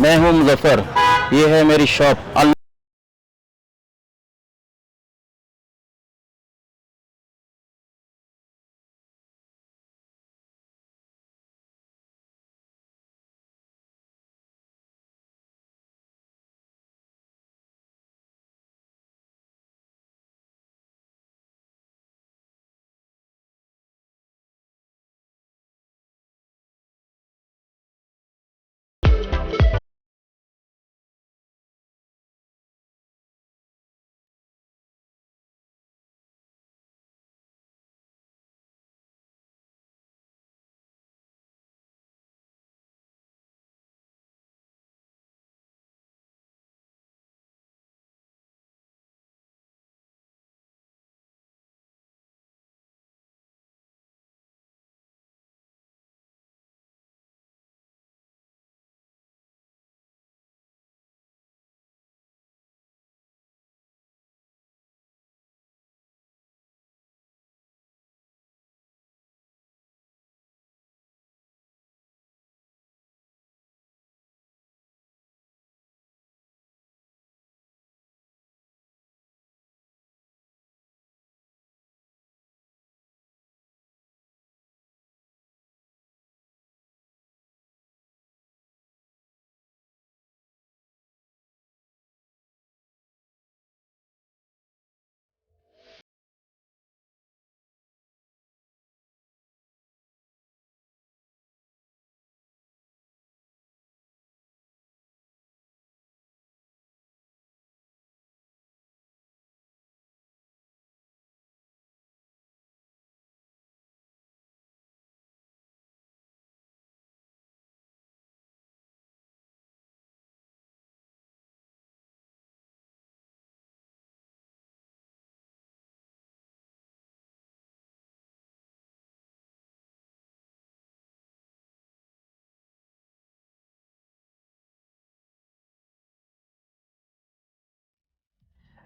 मैं हूं मुजफ्फर, ये है मेरी शॉप।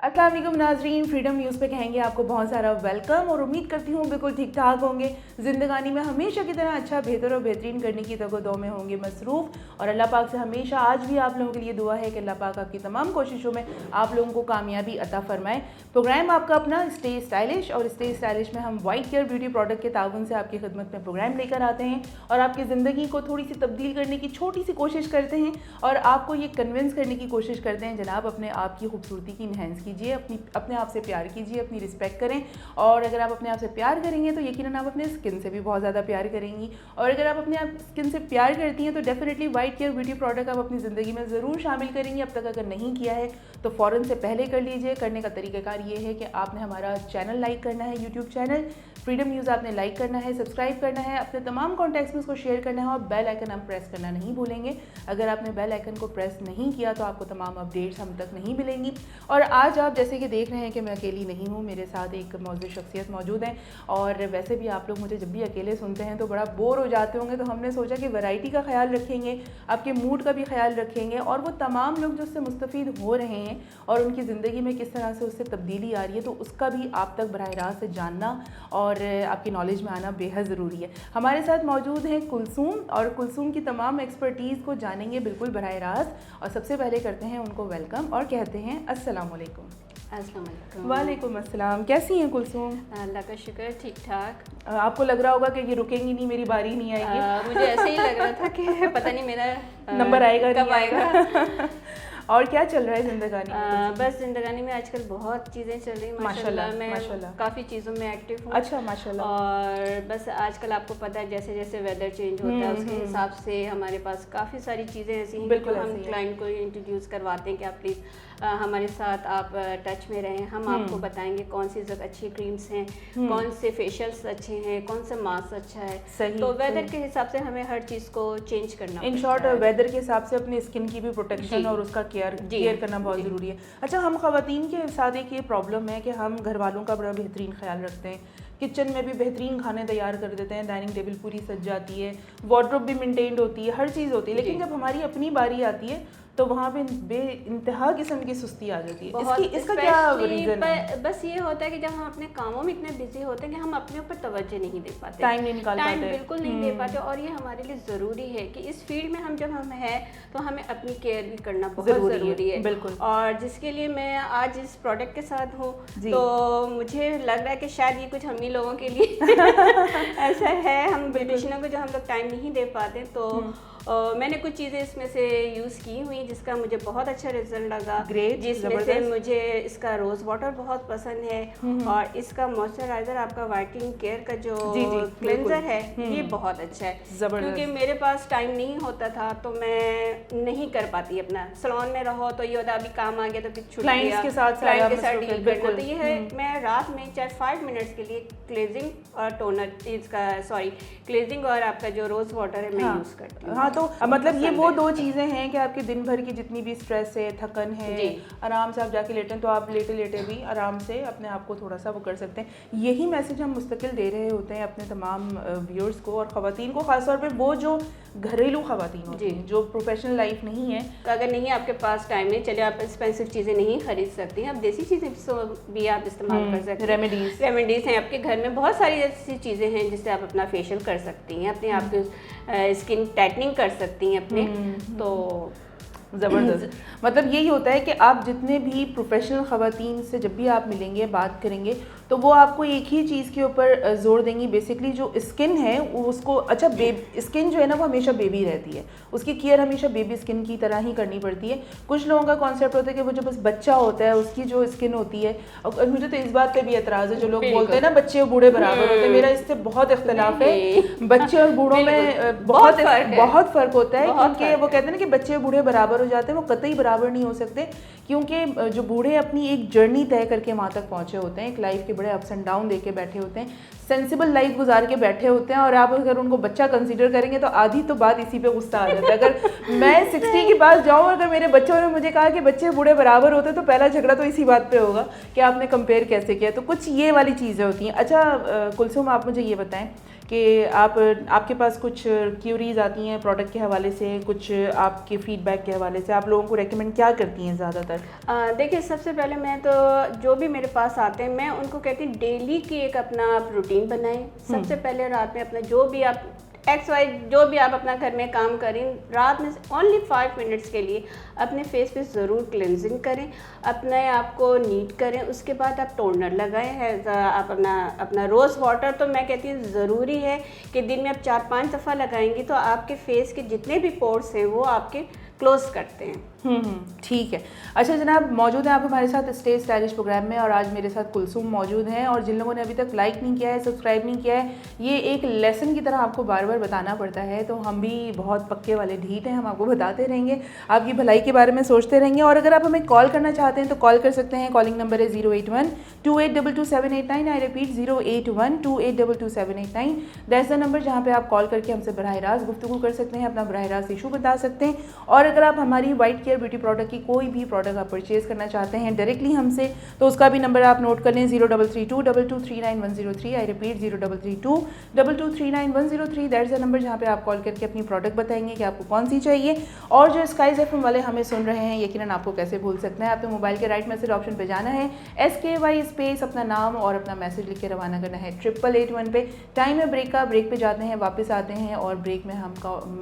अस्सलाम वालेकुम नाजरीन, फ्रीडम न्यूज़ पे कहेंगे आपको बहुत सारा वेलकम और उम्मीद करती हूँ बिल्कुल ठीक ठाक होंगे। ज़िंदगानी में हमेशा की तरह अच्छा, बेहतर और बेहतरीन करने की तगो-दो में होंगे मसरूफ़। और अल्लाह पाक से हमेशा आज भी आप लोगों के लिए दुआ है कि अल्लाह पाक आपकी तमाम कोशिशों में आप लोगों को कामयाबी अता फरमाए। प्रोग्राम आपका अपना स्टे स्टाइलिश, और स्टे स्टाइलिश में हम वाइट केयर ब्यूटी प्रोडक्ट के ताउन से आपकी खिदमत में प्रोग्राम लेकर आते हैं और आपकी ज़िंदगी को थोड़ी सी तब्दील करने की छोटी सी कोशिश करते हैं और आपको ये कन्विंस करने की कोशिश करते हैं जनाब अपने आप की खूबसूरती की इन्हेंस कीजिए, अपने आप से प्यार कीजिए, अपनी रिस्पेक्ट करें। और अगर आप अपने आप से प्यार करेंगे तो यकीनन आप अपने स्किन से भी बहुत ज़्यादा प्यार करेंगी, और अगर आप अपने आप स्किन से प्यार करती हैं तो definitely white care beauty product आप अपनी ज़िंदगी में ज़रूर शामिल करेंगी। अब तक अगर नहीं किया है तो फ़ौरन से पहले कर लीजिए। करने का तरीक़ाकार ये है कि आपने हमारा चैनल लाइक करना है, यूट्यूब चैनल फ्रीडम न्यूज़ आपने लाइक करना है, सब्सक्राइब करना है, अपने तमाम कॉन्टैक्ट्स में उसको शेयर करना है और बेल आइकन हम प्रेस करना नहीं भूलेंगे। अगर आपने बेल आइकन को प्रेस नहीं किया तो आपको तमाम अपडेट्स हम तक नहीं मिलेंगी। और आज आप जैसे कि देख रहे हैं कि मैं अकेली नहीं हूँ, मेरे साथ एक मौजूद शख्सियत मौजूद है। और वैसे भी आप लोग मुझे जब भी अकेले सुनते हैं तो बड़ा बोर हो जाते होंगे, तो हमने सोचा कि वैरायटी का ख्याल रखेंगे, आपके मूड का भी ख्याल रखेंगे, और वो तमाम लोग जो उससे मुस्तफ़ीद हो रहे हैं और उनकी ज़िंदगी में किस तरह से उससे तब्दीली आ रही है, तो उसका भी आप तक बराह रास्त से जानना और आपकी नॉलेज में आना बेहद ज़रूरी है। हमारे साथ मौजूद हैं कुलसूम, और कुलसूम की तमाम एक्सपर्टीज़ को जानेंगे बिल्कुल बराह रास्त। और सबसे पहले करते हैं उनको वेलकम और कहते हैं अस्सलाम वालेकुम। अस्सलाम वालेकुम। वालेकुम अस्सलाम। कैसी हैं कुलसूम? अल्लाह का शुक्र, ठीक ठाक। आपको लग रहा होगा कि ये रुकेंगी नहीं, मेरी बारी नहीं आएगी। मुझे ऐसे ही लग रहा था कि पता नहीं मेरा नंबर आएगा कब आएगा। और क्या चल रहा है ज़िंदगानी में? बस ज़िंदगानी में आजकल बहुत चीज़ें चल रही हैं माशाल्लाह। मैं काफ़ी चीज़ों में एक्टिव हूँ। अच्छा माशाल्लाह। और बस आजकल आपको पता है जैसे जैसे वेदर चेंज होता है उसके हिसाब से हमारे पास काफ़ी सारी चीज़ें ऐसी हैं जो हम क्लाइंट को इंट्रोड्यूस करवाते हैं कि आप प्लीज़ हमारे साथ आप टच में रहें। हम आपको बताएंगे कौन सी अच्छी क्रीम्स हैं, कौन से फेशियल्स अच्छे हैं, कौन सा मास्क अच्छा है। सही, तो वेदर के हिसाब से हमें हर चीज़ को चेंज करना, इन शॉर्ट वेदर के हिसाब से अपनी स्किन की भी प्रोटेक्शन और उसका केयर करना बहुत ज़रूरी है। अच्छा, हम ख़वातीन के साथ एक ये प्रॉब्लम है कि हम घर वालों का बड़ा बेहतरीन ख्याल रखते हैं, किचन में भी बेहतरीन खाने तैयार कर देते हैं, डाइनिंग टेबल पूरी सज जाती है, वार्डरोब भी मेंटेन्ड होती है, हर चीज़ होती है, लेकिन जब हमारी अपनी बारी आती है तो वहाँ पे बेइंतहा किस्म की सुस्ती आ जाती है। बहुत, इसका क्या रीजन है? बस ये होता है कि जब हम अपने कामों में इतने बिजी होते हैं कि हम अपने ऊपर तवज्जो नहीं दे पाते, टाइम नहीं निकाल पाते, टाइम बिल्कुल नहीं दे पाते। और ये हमारे लिए ज़रूरी है कि इस फील्ड में हम जब हम हैं तो हमें अपनी केयर भी करना बहुत ज़रूरी है। बिल्कुल। और जिसके लिए मैं आज इस प्रोडक्ट के साथ हूँ, तो मुझे लग रहा है कि शायद ये कुछ हम ही लोगों के लिए ऐसा है, हम ब्यूटिशियनों को जो हम लोग टाइम नहीं दे पाते। तो मैंने कुछ चीज़ें इसमें से यूज़ की हुई जिसका मुझे बहुत अच्छा रिजल्ट लगा। ग्रेट। जिसमें से मुझे इसका रोज़ वाटर बहुत पसंद है और इसका मॉइस्चराइज़र, आपका वाइटनिंग केयर का जो क्लेंजर है, ये बहुत अच्छा है। क्योंकि मेरे पास टाइम नहीं होता था तो मैं नहीं कर पाती अपना, सैलून में रहो तो ये होता अभी काम आ गया तो फिर छुट्टी, क्लाइंट्स के साथ डील करना। तो ये है मैं रात में चाहे 5 मिनट्स के लिए क्लेंजिंग और टोनर, इसका क्लेंजिंग और आपका जो रोज़ वाटर है मैं यूज़ करती हूँ। हाँ, तो मतलब ये वो दो चीज़ें हैं कि आपके दिन भर की जितनी भी स्ट्रेस है, थकन है, आराम से आप जाके लेटें तो आप लेटे लेटे भी आराम से अपने आप को थोड़ा सा वो कर सकते हैं। यही मैसेज हम मुस्तकिल दे रहे होते हैं अपने तमाम व्यूअर्स को और ख़वातीन को, ख़ासतौर पे वो जो घरेलू ख़वातीन होती हैं, जो प्रोफेशनल लाइफ नहीं है। अगर नहीं आपके पास टाइम है, चलिए आप एक्सपेंसिव चीज़ें नहीं खरीद सकती हैं, आप देसी चीज़ें भी आप इस्तेमाल कर सकते हैं। रेमेडीज़ हैं आपके घर में, बहुत सारी ऐसी चीज़ें हैं जिससे आप अपना फेशियल कर सकती हैं, अपने आप की स्किन टाइटनिंग कर सकती हैं अपने। तो ज़बरदस्त। मतलब यही होता है कि आप जितने भी प्रोफेशनल ख़वातीन से जब भी आप मिलेंगे, बात करेंगे, तो वो आपको एक ही चीज़ के ऊपर जोर देंगी, बेसिकली जो स्किन है उसको, अच्छा स्किन जो है ना वो हमेशा बेबी रहती है, उसकी केयर हमेशा बेबी स्किन की तरह ही करनी पड़ती है। कुछ लोगों का कॉन्सेप्ट होता है कि वो जो बस बच्चा होता है उसकी जो स्किन होती है, और मुझे तो इस बात पे भी एतराज़ है जो लोग बोलते हैं ना बच्चे और बूढ़े बराबर होते हैं, मेरा इससे बहुत इख्तलाफ है। बच्चे और बूढ़ों में बहुत फ़र्क होता है, क्योंकि वो कहते हैं ना कि बच्चे और बूढ़े बराबर हो जाते हैं, वो कतई बराबर नहीं हो सकते, क्योंकि जो बूढ़े अपनी एक जर्नी तय करके वहाँ तक पहुँचे होते हैं, एक लाइफ के बड़े अप्स एंड डाउन देके बैठे होते हैं, सेंसिबल लाइफ गुजार के बैठे होते हैं, और आप अगर उनको बच्चा कंसीडर करेंगे तो आधी तो बात इसी पे गुस्सा आ जाता है। अगर मैं 60 के पास जाऊँ, अगर मेरे बच्चों ने मुझे कहा कि बच्चे बूढ़े बराबर होते तो पहला झगड़ा तो इसी बात पे होगा कि आपने कंपेयर कैसे किया। तो कुछ ये वाली चीज़ें होती हैं। अच्छा कुलसुम, आप मुझे ये बताएं कि आपके पास कुछ क्यूरीज आती हैं प्रोडक्ट के हवाले से, कुछ आपके फीडबैक के हवाले से, आप लोगों को रेकमेंड क्या करती हैं ज़्यादातर? देखिए, सबसे पहले मैं तो जो भी मेरे पास आते हैं मैं उनको कहती हूँ डेली की एक अपना आप रूटीन बनाएं। सबसे पहले रात में अपना जो भी आप जो भी आप अपना घर में काम करें, रात में ओनली 5 मिनट्स के लिए अपने फेस पे ज़रूर क्लेंजिंग करें, अपने आप को नीट करें। उसके बाद आप टोनर लगाएं है, आप अपना रोज़ वाटर तो मैं कहती हूँ ज़रूरी है कि दिन में आप 4-5 दफ़ा लगाएंगी तो आपके फेस के जितने भी पोर्स हैं वो आपके क्लोज करते हैं। ठीक है। अच्छा जनाब, मौजूद हैं आप हमारे साथ स्टे स्टाइलिश प्रोग्राम में, और आज मेरे साथ कुलसुम मौजूद हैं। और जिन लोगों ने अभी तक लाइक नहीं किया है, सब्सक्राइब नहीं किया है, ये एक लेसन की तरह आपको बार बार बताना पड़ता है, तो हम भी बहुत पक्के वाले ढीठ हैं, हम आपको बताते रहेंगे, आपकी भलाई के बारे में सोचते रहेंगे। और अगर आप हमें कॉल करना चाहते हैं तो कॉल कर सकते हैं। कॉलिंग नंबर है 081-2822-789। I repeat 081-2822-789। That's the number जहाँ पे आप कॉल करके हमसे बराह रास्त गुफ्तगू कर सकते हैं, अपना बराह रास्त इशू बता सकते हैं। और अगर आप हमारी वाइट केयर ब्यूटी प्रोडक्ट की कोई भी प्रोडक्ट आप परचेज़ करना चाहते हैं डायरेक्टली हमसे, तो उसका भी नंबर आप नोट कर लें 03322239 I repeat 03322239 that's the number जहाँ पे आप कॉल करके अपनी प्रोडक्ट बताएंगे कि आपको कौन सी चाहिए। और जो स्काइज एफएम वाले हमें सुन रहे हैं, यकीनन आपको कैसे भूल सकते हैं, आपके मोबाइल के राइट मैसेज ऑप्शन पे जाना है, SKY स्पेस अपना नाम और अपना मैसेज लिख के रवाना करना है 8881 पे। टाइम है ब्रेक का, ब्रेक पे जाते हैं, वापस आते हैं और ब्रेक में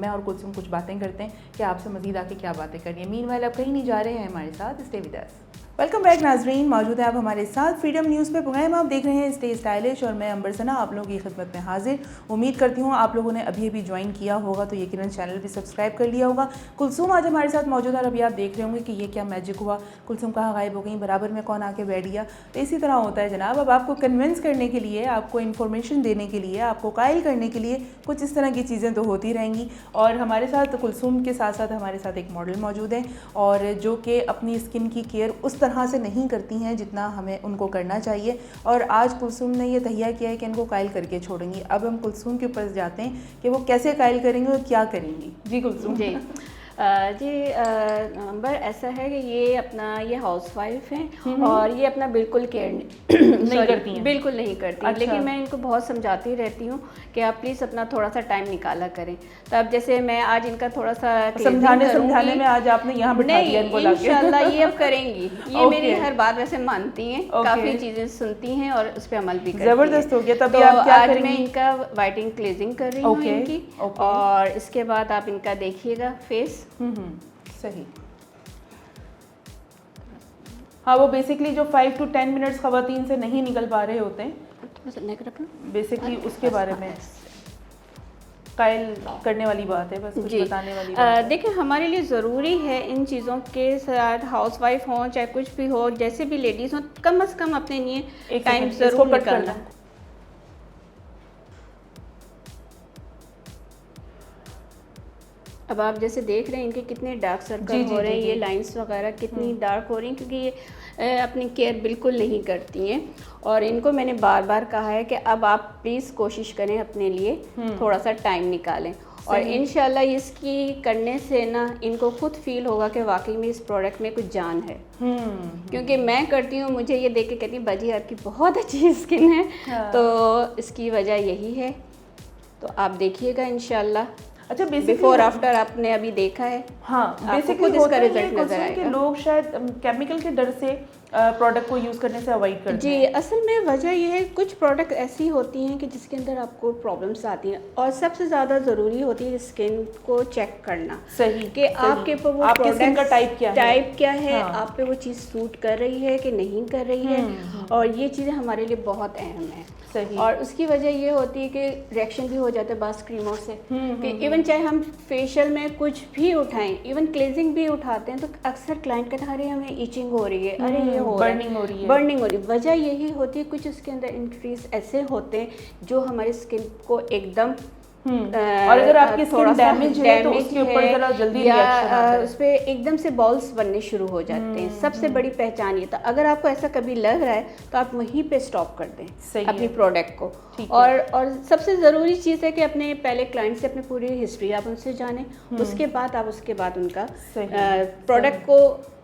मैं और कुलसुम कुछ बातें करते हैं कि आपसे मजीद आके क्या बातें करनी है। मीनवाइल आप कहीं नहीं जा रहे हैं, हमारे साथ stay with us. Welcome back नाजरीन, मौजूद है आप हमारे साथ फ्रीडम न्यूज़ पे। प्रोग्राम आप देख रहे हैं स्टे स्टाइलिश और मैं अंबर सना आप लोगों की खिदमत में हाजिर। उम्मीद करती हूँ आप लोगों ने अभी अभी ज्वाइन किया होगा तो यकीनन चैनल भी सब्सक्राइब कर लिया होगा। कुलसुम आज हमारे साथ मौजूद है और अभी आप देख रहे होंगे कि ये क्या मैजिक हुआ, कुलसुम कहाँ गायब हो गई, बराबर में कौन आके बैठ गया। तो इसी तरह होता है जनाब। अब आपको कन्विंस करने के लिए, आपको इन्फॉर्मेशन देने के लिए, आपको कायल करने के लिए कुछ इस तरह की चीज़ें तो होती रहेंगी। और हमारे साथ कुलसुम के साथ साथ हमारे साथ एक मॉडल मौजूद है और जो कि अपनी स्किन की केयर उस तरह से नहीं करती हैं जितना हमें उनको करना चाहिए। और आज कुलसुम ने ये तहिया किया है कि इनको कायल करके छोड़ेंगी। अब हम कुलसुम के ऊपर जाते हैं कि वो कैसे कायल करेंगे और क्या करेंगी। जी कुलसुम। जी जी नंबर ऐसा है कि ये अपना ये हाउसवाइफ हैं और ये अपना बिल्कुल केयर नहीं करती हैं, बिल्कुल नहीं करती। अच्छा। लेकिन मैं इनको बहुत समझाती रहती हूँ कि आप प्लीज़ अपना थोड़ा सा टाइम निकाला करें। तो अब जैसे मैं आज इनका थोड़ा सा समझाने में आज आपने यहाँ बिठा दिया इनको लाके। इंशाल्लाह ये अब करेंगी, ये मेरी Okay. हर बात वैसे मानती हैं, काफ़ी चीज़ें सुनती हैं और उस पर अमल भी करती हैं। जबरदस्त हो गया। तब तो आप क्या आज करेंगी? मैं इनका वाइटिंग क्लेजिंग कर रही हूँ Okay, इनकी okay. और इसके बाद आप इनका देखिएगा फेस। सही। हाँ, वो बेसिकली जो 5 to 10 मिनट्स ख़वातीन से नहीं निकल पा रहे होते हैं, बेसिकली उसके बारे में कायल करने वाली बात है, बस कुछ बताने वाली बात है। देखिए हमारे लिए ज़रूरी है इन चीज़ों के साथ, हाउसवाइफ हो चाहे कुछ भी हो, जैसे भी लेडीज़ हो, कम से कम अपने लिए टाइम ज़रूर निकालना। अब आप जैसे देख रहे हैं इनके कितने डार्क सर्कल हो रहे हैं, ये लाइंस वगैरह कितनी डार्क हो रही हैं, क्योंकि ये अपनी केयर बिल्कुल नहीं करती हैं। और इनको मैंने बार बार कहा है कि अब आप प्लीज़ कोशिश करें अपने लिए थोड़ा सा टाइम निकालें, और इंशाल्लाह इसकी करने से ना इनको खुद फील होगा कि वाकई में इस प्रोडक्ट में कुछ जान है। क्योंकि मैं करती हूँ, मुझे ये देख के कहती हूँ बाजी आपकी बहुत अच्छी स्किन है। तो इसकी वजह यही है, तो आप देखिएगा इंशाल्लाह। अच्छा, बिफोर आफ्टर आपने अभी देखा है। हाँ, बेसिकली इसका रिजल्ट नजर आएगा कि लोग शायद केमिकल के डर से प्रोडक्ट को यूज़ करने से अवॉइड करते हैं। जी, असल में वजह यह है कुछ प्रोडक्ट ऐसी होती हैं कि जिसके अंदर आपको प्रॉब्लम्स आती हैं, और सबसे ज़्यादा ज़रूरी होती है स्किन को चेक करना। सही कि आपके पर वो आपके स्किन का टाइप क्या है, हाँ। आप पे वो चीज़ सूट कर रही है कि नहीं कर रही है, और ये चीज़ें हमारे लिए बहुत अहम है। सही। और उसकी वजह ये होती है कि रिएक्शन भी हो जाता है बास क्रीमों से, कि इवन चाहे हम फेशियल में कुछ भी उठाएं, इवन क्लेंजिंग भी उठाते हैं, तो अक्सर क्लाइंट कहते हैं अरे हमें ईचिंग हो रही है, अरे ये बर्निंग हो रही है, बर्निंग हो रही है। वजह यही होती है कुछ उसके अंदर इंक्रीज ऐसे होते हैं जो हमारे स्किन को एकदम और अगर आपकी स्किन डैमेज है तो उसके ऊपर जरा जल्दी रिएक्शन आता है, उस पे एकदम से बॉल्स बनने शुरू हो जाते हैं। सबसे बड़ी पहचान ये था, अगर आपको ऐसा कभी लग रहा है तो आप वहीं पे स्टॉप कर दें अपनी प्रोडक्ट को। और सबसे ज़रूरी चीज़ है कि अपने पहले क्लाइंट से अपनी पूरी हिस्ट्री आप उनसे जानें, उसके बाद उनका प्रोडक्ट को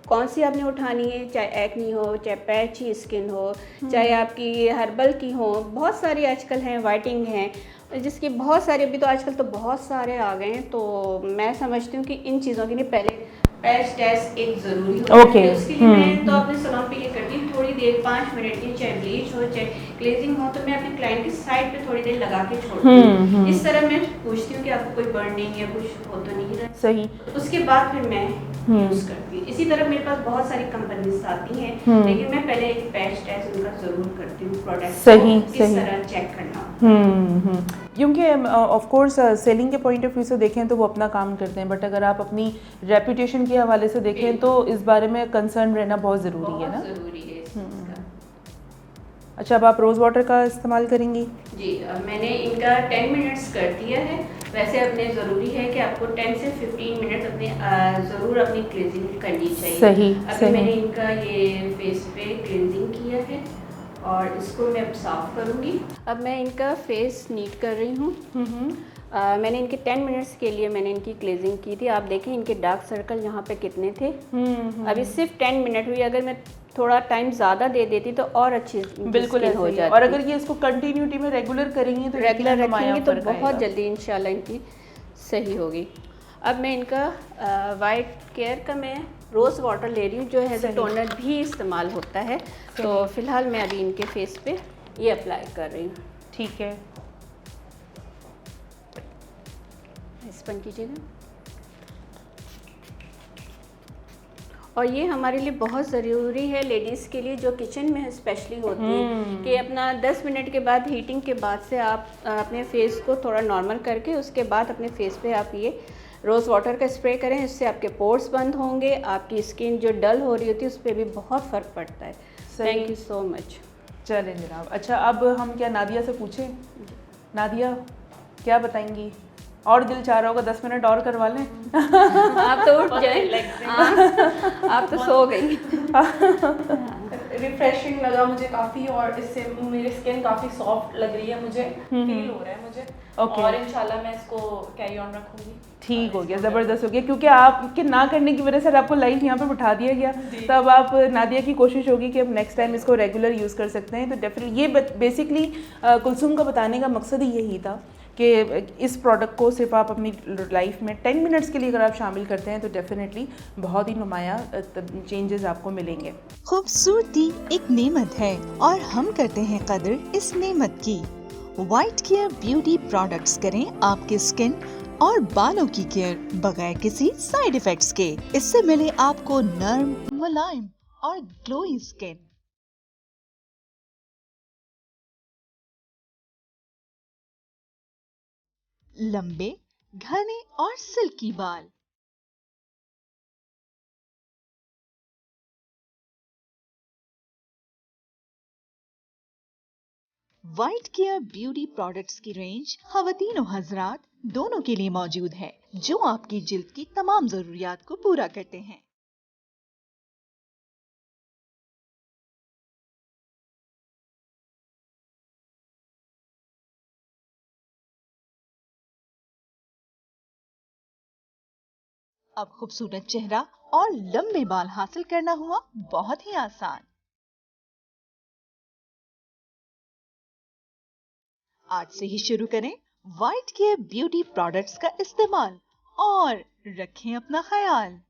कौन सी आपने उठानी है, चाहे एक्नी हो, चाहे पैची स्किन हो, चाहे आपकी हर्बल की हो, बहुत सारी आजकल हैं, वाइटिंग हैं, जिसकी बहुत सारी, अभी तो आजकल तो बहुत सारे आ गए हैं। तो मैं समझती हूँ कि इन चीज़ों के लिए पहले पैच टेस्ट एक ज़रूरी होता है। उसके लिए मैं तो अपने सलोन पे ये करती हूँ, थोड़ी देर 5 मिनट की, चाहे ब्लीच हो चाहे क्लेंजिंग हो, तो मैं अपने क्लाइंट की साइड पे थोड़ी देर लगा के छोड़ती हूँ। इस तरह मैं पूछती हूँ कि आपको कोई बर्निंग या कुछ हो तो नहीं रहा। सही। उसके बाद फिर मैं यूज़ करती हूँ। इसी तरह मेरे पास बहुत सारी कंपनीज आती हैं, लेकिन मैं पहले एक पैच टेस्ट उनका ज़रूर करती हूँ, प्रोडक्ट को किस तरह चेक करना। क्योंकि ऑफ कोर्स सेलिंग के पॉइंट ऑफ व्यू से देखें तो वो अपना काम करते हैं, बट अगर आप अपनी रेपुटेशन के हवाले से देखें तो इस बारे में कंसर्न रहना बहुत ज़रूरी है ना। ज़रूरी है इसका। अच्छा, अब आप रोज़ वाटर का इस्तेमाल करेंगी? जी, अब मैंने इनका 10 मिनट्स कर दिया है। वैसे अपने ज़रूरी है कि आपको 10 से 15 मिनट अपने ज़रूर अपनी क्लींजिंग करनी चाहिए। सही। अभी मैंने इनका ये फेस पे क्लींजिंग किया है और इसको मैं अब साफ़ करूँगी। अब मैं इनका फेस नीट कर रही हूँ। मैंने इनके 10 मिनट्स के लिए मैंने इनकी क्लींजिंग की थी। आप देखें इनके डार्क सर्कल यहाँ पे कितने थे। अभी सिर्फ 10 मिनट हुई, अगर मैं थोड़ा टाइम ज़्यादा दे देती तो और अच्छी बिल्कुल हो जाती। और अगर ये इसको कंटिन्यूटी में रेगुलर करेंगी तो रेगुलर रखेंगी तो बहुत जल्दी इंशाल्लाह इनकी सही होगी। अब मैं इनका वाइट केयर का मैं रोज़ वाटर ले रही हूँ, जो है टोनर भी इस्तेमाल होता है। तो फ़िलहाल मैं अभी इनके फेस पे ये अप्लाई कर रही हूँ। ठीक है, स्पन कीजिएगा। और ये हमारे लिए बहुत ज़रूरी है लेडीज़ के लिए जो किचन में स्पेशली होती हैं, कि अपना 10 मिनट के बाद हीटिंग के बाद से आप अपने फेस को थोड़ा नॉर्मल करके उसके बाद अपने फेस पे आप ये रोज़ वाटर का स्प्रे करें। इससे आपके पोर्स बंद होंगे, आपकी स्किन जो डल हो रही होती है उस पर भी बहुत फ़र्क पड़ता है। Thank you so much. चलें जनाब। अच्छा, अब हम क्या नादिया से पूछें? नादिया क्या बताएंगी? और दिल चाह रहा होगा 10 मिनट और करवा लें। आप तो उठ जाए, आप तो सो गई। रिफ्रेशिंग लगा मुझे काफ़ी, और इससे मेरी स्किन काफ़ी सॉफ्ट लग रही है, मुझे फील हो रहा है मुझे। और इंशाल्लाह मैं इसको कैरी ऑन रखूँगी। ठीक हो गया, ज़बरदस्त हो गया, क्योंकि आपके ना करने की वजह से आपको लाइव यहाँ पे बिठा दिया गया, तब आप नादिया की कोशिश होगी कि अब नेक्स्ट टाइम इसको रेगुलर यूज़ कर सकते हैं। तो डेफिनेटली ये बेसिकली कुलसूम का बताने का मकसद ही यही था कि इस प्रोडक्ट को सिर्फ आप अपनी लाइफ में 10 मिनट्स के लिए अगर आप शामिल करते हैं तो डेफिनेटली बहुत ही नुमाया चेंजेस आपको मिलेंगे। खूबसूरती एक नेमत है और हम करते हैं कदर इस नेमत की। वाइट केयर ब्यूटी प्रोडक्ट्स करें आपके स्किन और बालों की केयर बगैर किसी साइड इफेक्ट्स के। इससे मिले आपको नर्म, मुलायम और ग्लोई स्किन। लंबे, घने और सिल्की बाल, वाइट केयर ब्यूटी प्रोडक्ट्स की रेंज खवातीन और हजरात दोनों के लिए मौजूद है, जो आपकी जिल्द की तमाम जरूरियात को पूरा करते हैं। अब खूबसूरत चेहरा और लंबे बाल हासिल करना हुआ बहुत ही आसान। आज से ही शुरू करें वाइट केयर ब्यूटी प्रोडक्ट्स का इस्तेमाल और रखें अपना ख्याल।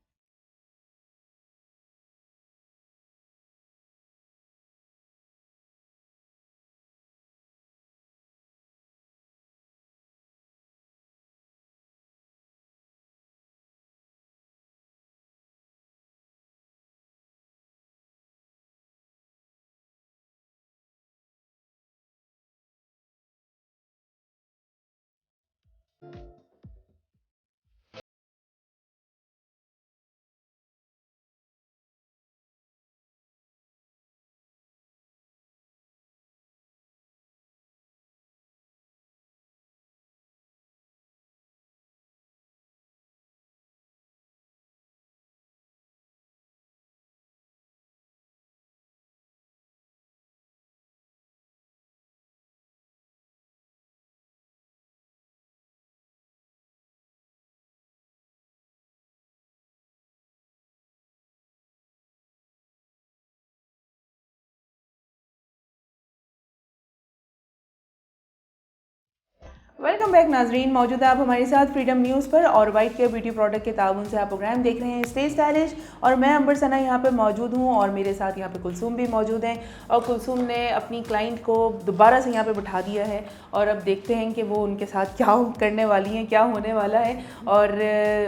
वेलकम बैक नाजरीन, मौजूद है आप हमारे साथ फ्रीडम न्यूज़ पर और वाइट केयर ब्यूटी प्रोडक्ट के ताउन से आप प्रोग्राम देख रहे हैं स्टे स्टाइलिश। और मैं अंबर सना यहाँ पे मौजूद हूँ और मेरे साथ यहाँ पे कुलसूम भी मौजूद हैं। और कुलसूम ने अपनी क्लाइंट को दोबारा से यहाँ पे बिठा दिया है और अब देखते हैं कि वो उनके साथ क्या करने वाली हैं, क्या होने वाला है और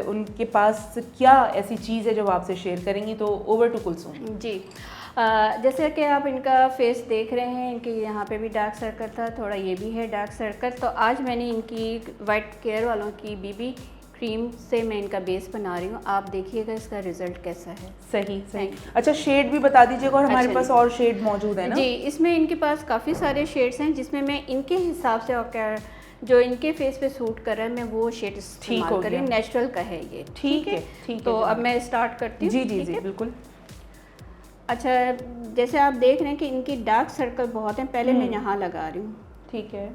उनके पास क्या ऐसी चीज़ है जो आपसे शेयर करेंगी। तो ओवर टू कुलसूम जी। जैसे कि आप इनका फेस देख रहे हैं, इनके यहाँ पे भी डार्क सर्कल था, थोड़ा ये भी है डार्क सर्कल। तो आज मैंने इनकी वाइट केयर वालों की बीबी क्रीम से मैं इनका बेस बना रही हूँ। आप देखिएगा इसका रिजल्ट कैसा है। सही सही। अच्छा, शेड भी बता दीजिएगा। और हमारे पास और शेड मौजूद है ना? जी, इसमें इनके पास काफ़ी सारे शेड्स हैं जिसमें मैं इनके हिसाब से और क्या जो इनके फेस पे सूट कर रहा है मैं वो शेड इस्तेमाल करें। नेचुरल का है ये। ठीक है। तो अब मैं स्टार्ट करती हूँ। जी जी जी बिल्कुल। अच्छा, जैसे आप देख रहे हैं कि इनकी डार्क सर्कल बहुत हैं, पहले मैं यहाँ लगा रही हूँ। ठीक है।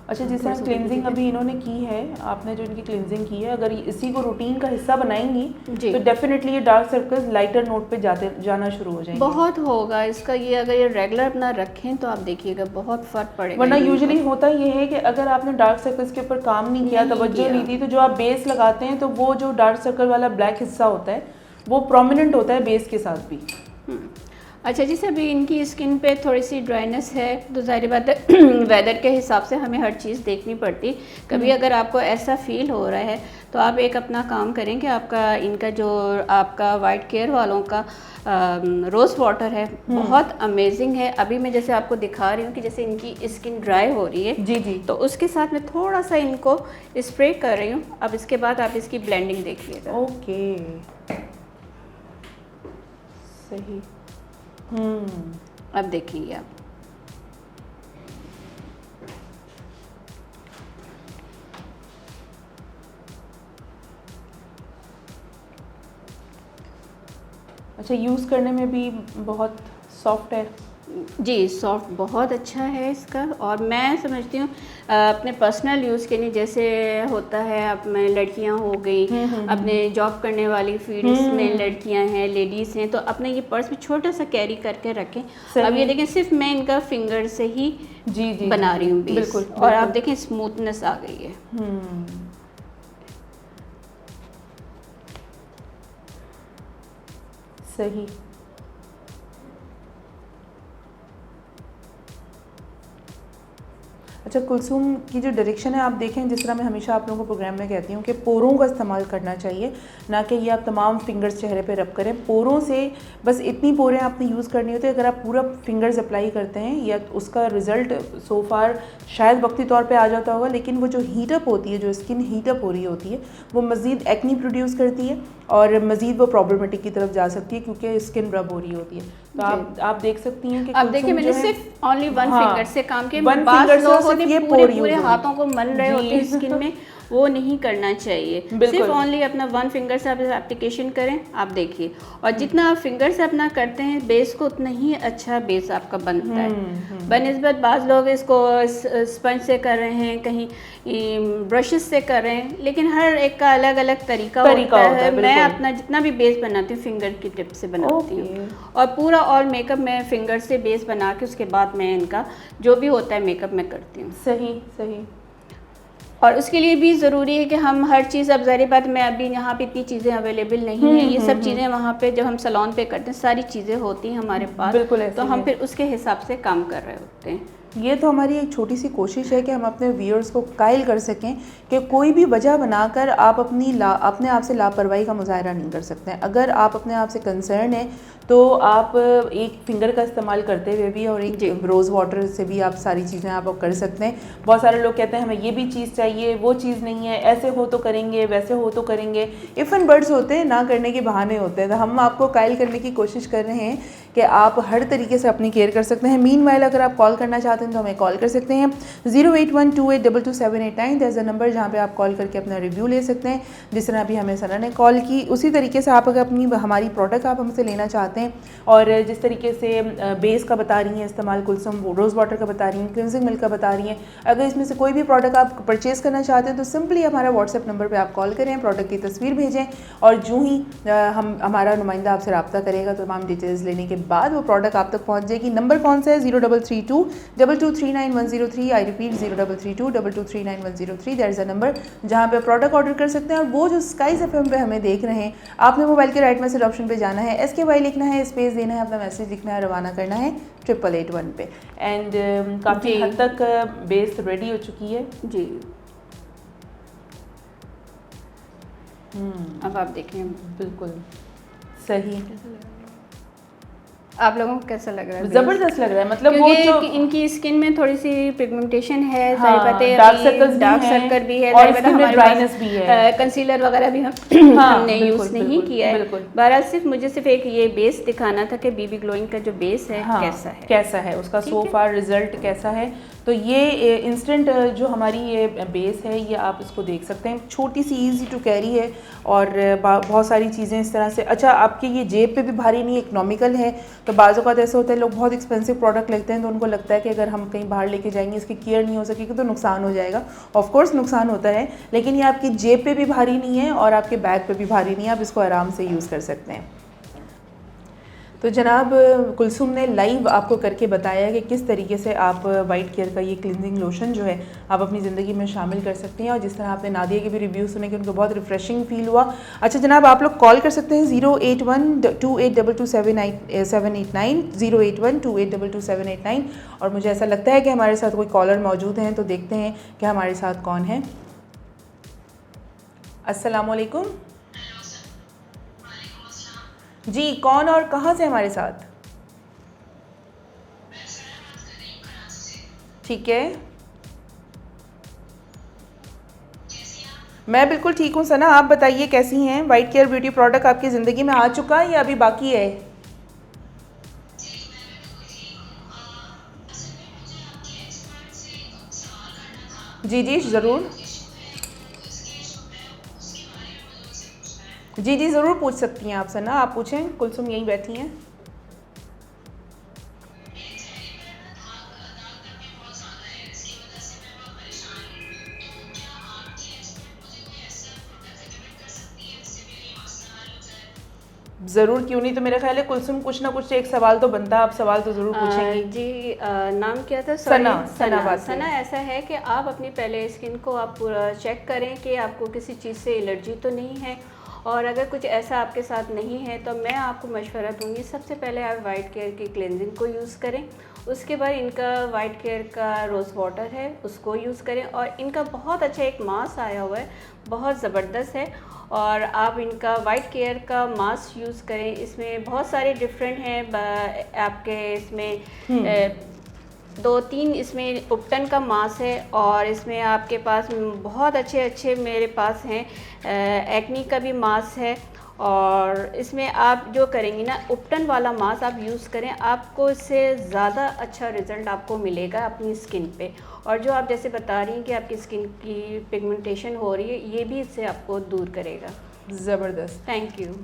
अच्छा, जिस तरह क्लिनजिंग अभी इन्होंने की है, आपने जो इनकी क्लिनजिंग की है, अगर इसी को रूटीन का हिस्सा बनाएंगी तो डेफिनेटली ये डार्क सर्कल्स लाइटर नोट पे जाना शुरू हो जाएंगे। बहुत होगा इसका, ये अगर ये रेगुलर अपना रखें तो आप देखिएगा बहुत फर्क पड़ेगा। वरना यूजुअली होता ये है कि अगर आपने डार्क सर्कल्स के ऊपर काम नहीं किया, तवज्जो नहीं दी, तो जो आप बेस लगाते हैं तो वो जो डार्क सर्कल वाला ब्लैक हिस्सा होता है वो प्रोमिनेंट होता है बेस के साथ भी। अच्छा जी, अभी इनकी स्किन पे थोड़ी सी ड्राइनेस है तो ज़ाहिर बात है वेदर के हिसाब से हमें हर चीज़ देखनी पड़ती। कभी अगर आपको ऐसा फील हो रहा है तो आप एक अपना काम करें कि आपका इनका जो आपका वाइट केयर वालों का रोज़ वाटर है बहुत अमेजिंग है। अभी मैं जैसे आपको दिखा रही हूँ कि जैसे इनकी स्किन ड्राई हो रही है जी जी, तो उसके साथ मैं थोड़ा सा इनको स्प्रे कर रही हूँ। अब इसके बाद आप इसकी ब्लेंडिंग देखिएगा। ओके, सही। अब देखेंगे आप अच्छा, यूज़ करने में भी बहुत सॉफ्ट है। जी, सॉफ्ट बहुत अच्छा है इसका। और मैं समझती हूँ अपने पर्सनल यूज़ के लिए, जैसे होता है अब में लड़कियाँ हो गई, अपने जॉब करने वाली फील्ड्स में लड़कियाँ हैं, लेडीज़ हैं, तो अपने ये पर्स में छोटा सा कैरी करके रखें। अब ये देखें, सिर्फ मैं इनका फिंगर से ही जी बना रही हूँ बेस। बिल्कुल, और आप देखें स्मूथनेस आ गई है। सही। अच्छा, कुलसूम की जो डायरेक्शन है आप देखें, जिस तरह मैं हमेशा आप लोगों को प्रोग्राम में कहती हूँ कि पोरों का इस्तेमाल करना चाहिए, ना कि ये आप तमाम फिंगर्स चेहरे पे रब करें। पोरों से बस इतनी पोरें आपने यूज़ करनी होती है। अगर आप पूरा फिंगर्स अप्लाई करते हैं या उसका रिज़ल्ट सो फार शायद वक्ती तौर पे आ जाता होगा, लेकिन वो जो हीटअप होती है, जो स्किन हीटअप हो रही होती है, वो मज़ीद एक्नी प्रोड्यूस करती है और मज़ीद वो प्रॉब्लमेटिक की तरफ जा सकती है, क्योंकि स्किन रब हो रही होती है। तो आप देख सकती हैं कि अब देखिए, मैंने सिर्फ ओनली वन फिंगर से काम किया। वन फिंगर से पूरे हाथों को मल रहे होते हैं स्किन में, वो नहीं करना चाहिए। सिर्फ ओनली अपना वन फिंगर से आप एप्लीकेशन करें। आप देखिए, और जितना आप फिंगर से अपना करते हैं बेस को, उतना ही अच्छा बेस आपका बनता है। बनिस्बत बाज़ लोग इसको स्पंज से कर रहे हैं, कहीं ब्रशेस से कर रहे हैं, लेकिन हर एक का अलग अलग तरीका होता है। मैं अपना जितना भी बेस बनाती हूँ फिंगर की टिप से बनाती हूँ, और पूरा और मेकअप मैं फिंगर से बेस बना के उसके बाद मैं इनका जो भी होता है मेकअप में करती हूँ। सही सही। और उसके लिए भी ज़रूरी है कि हम हर चीज़, अब ज़ाहिर बात मैं अभी यहाँ पे इतनी चीज़ें अवेलेबल नहीं है, ये सब चीज़ें वहाँ पे जब हम सैलून पे करते हैं सारी चीज़ें होती हैं हमारे पास, तो हम फिर उसके हिसाब से काम कर रहे होते हैं। ये तो हमारी एक छोटी सी कोशिश है कि हम अपने व्यूअर्स को कायल कर सकें कि कोई भी वजह बनाकर आप अपने आप से लापरवाही का मुजाहरा नहीं कर सकते हैं। अगर आप अपने आप से कंसर्न हैं तो आप एक फिंगर का इस्तेमाल करते हुए भी और एक रोज़ वाटर से भी आप सारी चीज़ें आप कर सकते हैं। बहुत सारे लोग कहते हैं हमें ये भी चीज़ चाहिए, वो चीज़ नहीं है, ऐसे हो तो करेंगे, वैसे हो तो करेंगे। इफ़ एंड बर्ड्स होते हैं, ना करने के बहाने होते हैं। तो हम आपको कायल करने की कोशिश कर रहे हैं कि आप हर तरीके से अपनी केयर कर सकते हैं। मीनवाइल अगर आप कॉल करना चाहते हैं तो हमें कॉल कर सकते हैं 08128222789। दैट्स द नंबर जहाँ पे आप कॉल करके अपना रिव्यू ले सकते हैं। जिस तरह अभी हमें सना ने कॉल की, उसी तरीके से आप अगर हमारी प्रोडक्ट आप हमसे लेना चाहते हैं, और जिस तरीके से बेस का बता रही हैं इस्तेमाल, कुलसुम रोज़ वाटर का बता रही हैं, क्लिनजिंग मिल्क का बता रही हैं, अगर इसमें से कोई भी प्रोडक्ट आप परचेज़ करना चाहते हैं तो सिंपली हमारा व्हाट्सएप नंबर पे आप कॉल करें, प्रोडक्ट की तस्वीर भेजें, और जो ही हमारा नुमाइंदा आपसे रब्ता करेगा तो तमाम डिटेल्स लेने के बाद वो प्रोडक्ट आप तक पहुँच जाएगी। नंबर कौन सा है? 0332239103। I repeat 0332239103। That is a number जहाँ पे प्रोडक्ट ऑर्डर कर सकते हैं। और वो जो स्काइज़ एफएम पे हमें देख रहे हैं, आपने मोबाइल के राइट मैसेज ऑप्शन पे जाना है, SKY लिखना है, स्पेस देना है, अपना मैसेज लिखना है, रवाना करना है 8881 पे। एंड काफ़ी हद तक बेस रेडी हो चुकी है जी। अब आप देखें, बिल्कुल सही। आप लोगों को कैसा लग रहा है? जबरदस्त लग रहा है। मतलब वो जो इनकी स्किन में थोड़ी सी पिगमेंटेशन है, डार्क सर्कल भी है, और ड्राइनेस भी है, कंसीलर वगैरह भी हमने यूज नहीं किया है। बहरहाल सिर्फ मुझे एक ये बेस दिखाना था कि बीबी ग्लोइंग का जो बेस है कैसा है उसका सो फार रिजल्ट कैसा है। तो ये इंस्टेंट जो हमारी ये बेस है, ये आप इसको देख सकते हैं, छोटी सी ईजी टू कैरी है और बहुत सारी चीज़ें इस तरह से। अच्छा, आपके ये जेब पे भी भारी नहीं, इकनॉमिकल है। तो बाज़ औक़ात ऐसा होता है लोग बहुत एक्सपेंसिव प्रोडक्ट लेते हैं तो उनको लगता है कि अगर हम कहीं बाहर लेके जाएंगे, इसकी केयर नहीं हो सकेगी तो नुकसान हो जाएगा। ऑफ कोर्स नुकसान होता है, लेकिन ये आपकी जेब पे भी भारी नहीं है और आपके बैग पे भी भारी नहीं है, आप इसको आराम से यूज़ कर सकते हैं। तो जनाब कुलसुम ने लाइव आपको करके बताया कि किस तरीके से आप वाइट केयर का ये क्लिनजिंग लोशन जो है आप अपनी ज़िंदगी में शामिल कर सकते हैं। और जिस तरह आपने नादिया के भी रिव्यू सुने कि उनको बहुत रिफ़्रेशिंग फील हुआ। अच्छा जनाब, आप लोग कॉल कर सकते हैं 08128227789 08128227789। और मुझे ऐसा लगता है कि हमारे साथ कोई कॉलर मौजूद हैं, तो देखते हैं कि हमारे साथ कौन है। अस्सलामुअलैकुम जी, कौन और कहाँ से हमारे साथ? ठीक है, मैं बिल्कुल ठीक हूँ सना, आप बताइए कैसी हैं? वाइट केयर ब्यूटी प्रोडक्ट आपकी ज़िंदगी में आ चुका है या अभी बाकी है? जी जी ज़रूर। जी जी ज़रूर पूछ सकती हैं आप सना, आप पूछें, कुलसुम यहीं बैठी हैं। ज़रूर, क्यों नहीं। तो मेरा ख्याल है कुलसुम कुछ ना कुछ एक सवाल तो बनता है, आप सवाल तो ज़रूर पूछेंगी। जी नाम क्या था? सना। सना ऐसा है कि आप अपनी पहले स्किन को आप पूरा चेक करें कि आपको किसी चीज़ से एलर्जी तो नहीं है, और अगर कुछ ऐसा आपके साथ नहीं है तो मैं आपको मशवरा दूंगी, सबसे पहले आप वाइट केयर की क्लेंजिंग को यूज़ करें। उसके बाद इनका वाइट केयर का रोज़ वाटर है उसको यूज़ करें, और इनका बहुत अच्छा एक मास्क आया हुआ है, बहुत ज़बरदस्त है, और आप इनका वाइट केयर का मास्क यूज़ करें। इसमें बहुत सारे डिफरेंट हैं आपके, इसमें 2-3 इसमें उपटन का मास्क है, और इसमें आपके पास बहुत अच्छे अच्छे मेरे पास हैं एक्नी का भी मास्क है। और इसमें आप जो करेंगी ना, उपटन वाला मास्क आप यूज़ करें, आपको इससे ज़्यादा अच्छा रिज़ल्ट आपको मिलेगा अपनी स्किन पे। और जो आप जैसे बता रही हैं कि आपकी स्किन की पिगमेंटेशन हो रही है, ये भी इससे आपको दूर करेगा। ज़बरदस्त, थैंक यू।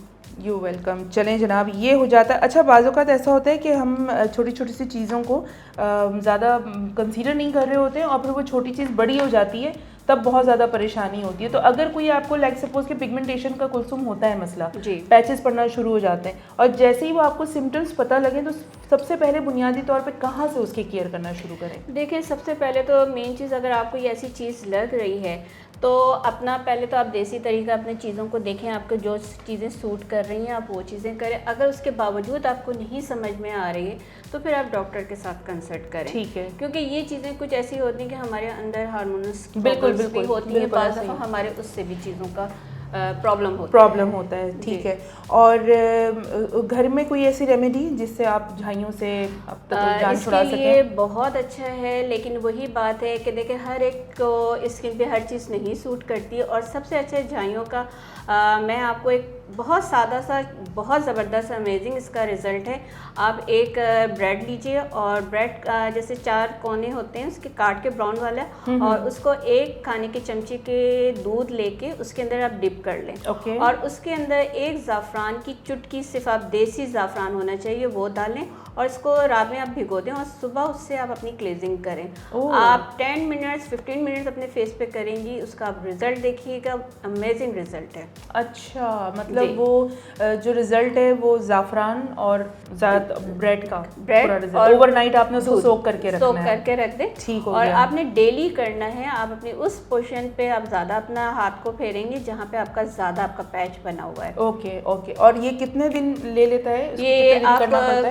You welcome. चलें जनाब, ये हो जाता है। अच्छा, बाज़ औक़ात ऐसा होता है कि हम छोटी छोटी सी चीज़ों को ज़्यादा कंसीडर नहीं कर रहे होते हैं, और फिर वो छोटी चीज़ बड़ी हो जाती है, तब बहुत ज़्यादा परेशानी होती है। तो अगर कोई आपको लाइक सपोज़ कि पिगमेंटेशन का कुलसुम होता है मसला, पैचेस पड़ना शुरू हो जाते हैं, और जैसे ही वो आपको सिम्टम्स पता लगे, तो सबसे पहले बुनियादी तौर पे कहाँ से उसकी केयर करना शुरू करें? देखिए, सबसे पहले तो मेन चीज़, अगर आपको ये ऐसी चीज़ लग रही है तो अपना पहले तो आप देसी तरीका अपने चीज़ों को देखें, आपको जो चीज़ें सूट कर रही हैं आप वो चीज़ें करें। अगर उसके बावजूद आपको नहीं समझ में आ रही है तो फिर आप डॉक्टर के साथ कंसल्ट करें। ठीक है, क्योंकि ये चीज़ें कुछ ऐसी होती हैं कि हमारे अंदर हार्मोन्स बिल्कुल भी होती हैं, बाज़ दफ़ा हमारे उससे भी चीज़ों का प्रॉब्लम होता है। ठीक है। और घर में कोई ऐसी रेमेडी जिससे आप झाइयों से अब तक जान छुड़ा सकें? ये बहुत अच्छा है, लेकिन वही बात है कि देखिए हर एक को स्किन पे हर चीज़ नहीं सूट करती है। और सबसे अच्छा झाइयों का मैं आपको एक बहुत सादा सा, बहुत ज़बरदस्त अमेजिंग इसका रिज़ल्ट है। आप एक ब्रेड लीजिए, और ब्रेड जैसे 4 कोने होते हैं उसके काट के ब्राउन वाला, और उसको एक खाने की चमची के दूध लेके उसके अंदर आप डिप कर लें। और उसके अंदर एक ज़ाफ़रान की चुटकी, सिर्फ आप देसी ज़ाफ़रान होना चाहिए, वो डालें, और इसको रात में आप भिगो दें, और सुबह उससे आप अपनी क्लेंजिंग करें। आप 10 मिनट्स 15 मिनट्स अपने फेस पे करेंगी, उसका आप रिज़ल्ट देखिएगा, अमेजिंग रिज़ल्ट है। अच्छा, मतलब वो जो रिज़ल्ट है वो ज़ाफ़रान और ब्रेड का और ओवरनाइट आपने उसको सोक करके रख दें। ठीक हो और गया। आपने डेली करना है। आप अपनी उस पोर्शन पे आप ज़्यादा अपना हाथ को फेरेंगे जहाँ पे आपका ज़्यादा आपका पैच बना हुआ है। Okay okay. और ये कितने दिन ले लेता है? ये आप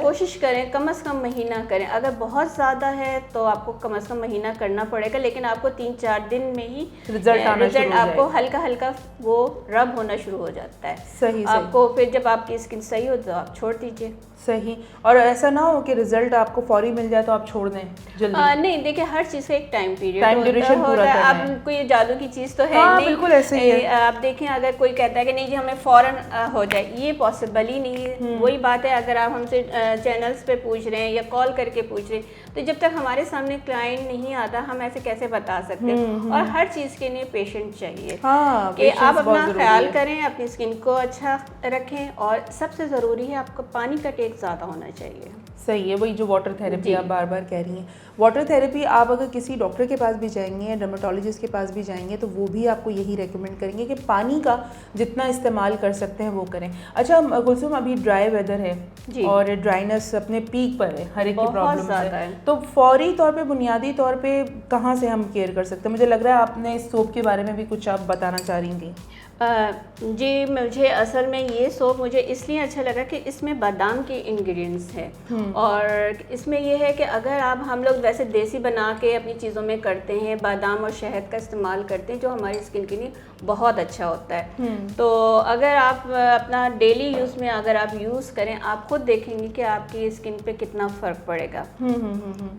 कोशिश करें कम से कम महीना करें। अगर बहुत ज़्यादा है तो आपको कम से कम महीना करना पड़ेगा, लेकिन आपको 3-4 दिन में ही रिजल्ट आपको हल्का हल्का वो रब होना शुरू हो जाता है। सही आपको फिर जब आपकी स्किन सही हो तो आप छोड़ दीजिए। सही। और ऐसा ना हो कि रिजल्ट आपको फौरी मिल जाए तो आप छोड़ दें जल्दी। नहीं, देखिए हर चीज़ का एक टाइम पीरियड ड्यूरेशन पूरा करना है। अब कोई जादू की चीज़ तो है नहीं। बिल्कुल ऐसे ही है। आप देखें, अगर कोई कहता है कि नहीं जी हमें फ़ौरन हो जाए, ये पॉसिबल ही नहीं है। वही बात है, अगर आप हमसे चैनल्स पे पूछ रहे हैं या कॉल करके पूछ रहे हैं, तो जब तक हमारे सामने क्लाइंट नहीं आता हम ऐसे कैसे बता सकते हैं। और हर चीज़ के लिए पेशेंट चाहिए कि आप अपना ख्याल करें, अपनी स्किन को अच्छा रखें, और सबसे ज़रूरी है आपको पानी का टेक ज़्यादा होना चाहिए। सही है, वही जो वाटर थेरेपी आप बार बार कह रही हैं। वाटर थेरेपी आप अगर किसी डॉक्टर के पास भी जाएंगे या डर्मेटोलॉजिस्ट के पास भी जाएंगे तो वो भी आपको यही रेकमेंड करेंगे कि पानी का जितना इस्तेमाल कर सकते हैं वो करें। अच्छा कुलसुम, अभी ड्राई वेदर है और ड्राइनेस अपने पीक पर है, हर एक की प्रॉब्लम है, तो फौरी तौर पे बुनियादी तौर पे कहाँ से हम केयर कर सकते हैं? मुझे लग रहा है आपने इस सोप के बारे में भी कुछ आप बताना चाह रही थी। जी, मुझे असल में ये सोप मुझे इसलिए अच्छा लगा कि इसमें बादाम के इंग्रेडिएंट्स हैं। और इसमें ये है कि अगर हम लोग वैसे देसी बना के अपनी चीज़ों में करते हैं, बादाम और शहद का इस्तेमाल करते हैं जो हमारी स्किन के लिए बहुत अच्छा होता है। तो अगर आप अपना डेली यूज़ में अगर आप यूज़ करें, आप खुद देखेंगे कि आपकी स्किन पे कितना फ़र्क पड़ेगा।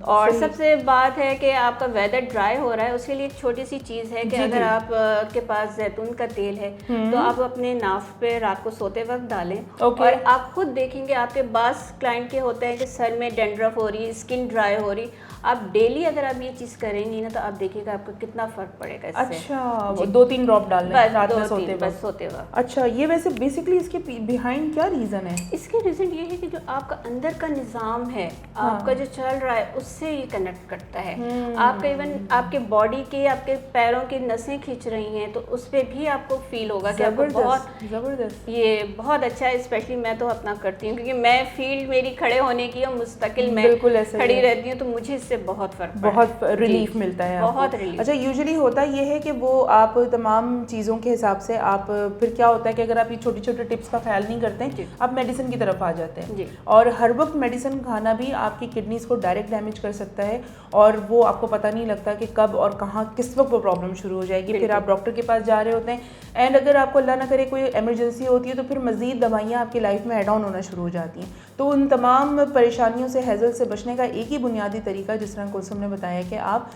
और सबसे बात है कि आपका वेदर ड्राई हो रहा है, उसके लिए एक छोटी सी चीज़ है कि अगर आप के पास जैतून का तेल है तो आप अपने नाफ पे रात को सोते वक्त डालें। और आप खुद देखेंगे, आपके पास क्लाइंट के होते हैं कि सर में डेंड्रफ हो रही, स्किन ड्राई हो रही, आप डेली अगर आप ये चीज़ करेंगी ना तो आप देखिएगा आपको कितना फ़र्क पड़ेगा इससे। अच्छा, 2-3 ड्रॉप ड्रॉप डालना है रात में बस सोते बस वक्त। सोते वक्त। अच्छा, ये वैसे बेसिकली इसके बिहाइंड क्या रीज़न है? इसके रीज़न ये है कि जो आपका अंदर का निज़ाम है, आपका जो चल रहा है, उससे ये कनेक्ट करता है। आपका इवन आपके बॉडी के, आपके पैरों की नसें खींच रही हैं, तो उस पर भी आपको फील होगा कि आपको बहुत ज़बरदस्त। ये बहुत अच्छा है। स्पेशली मैं तो अपना करती हूँ, क्योंकि मैं फील्ड मेरी खड़े होने की और मुस्तकिल मैं बिल्कुल ऐसा खड़ी है। रहती हूँ, तो मुझे इससे बहुत फ़र्क पड़ता है। बहुत रिलीफ मिलता है आपको। बहुत रिलीफ। अच्छा, यूजुअली होता ये है कि वो आप तमाम चीज़ों के हिसाब से आप फिर क्या होता है कि अगर आप ये छोटी छोटी टिप्स का ख्याल नहीं करते हैं, आप मेडिसिन की तरफ आ जाते हैं। जी। और हर वक्त मेडिसिन खाना भी आपकी किडनीज़ को डायरेक्ट डैमेज कर सकता है, और वो आपको पता नहीं लगता कि कब और कहाँ किस वक्त वो प्रॉब्लम शुरू हो जाएगी। फिर आप डॉक्टर के पास जा रहे होते हैं, एंड अगर आपको अल्लाह ना करे कोई इमरजेंसी होती है, तो फिर मज़ीद दवाइयाँ आपकी लाइफ में ऐड ऑन होना शुरू हो जाती हैं। तो उन तमाम परेशानियों से, हैज़ल से बचने का एक ही बुनियादी तरीका, जिस तरह कुलसुम ने बताया कि आप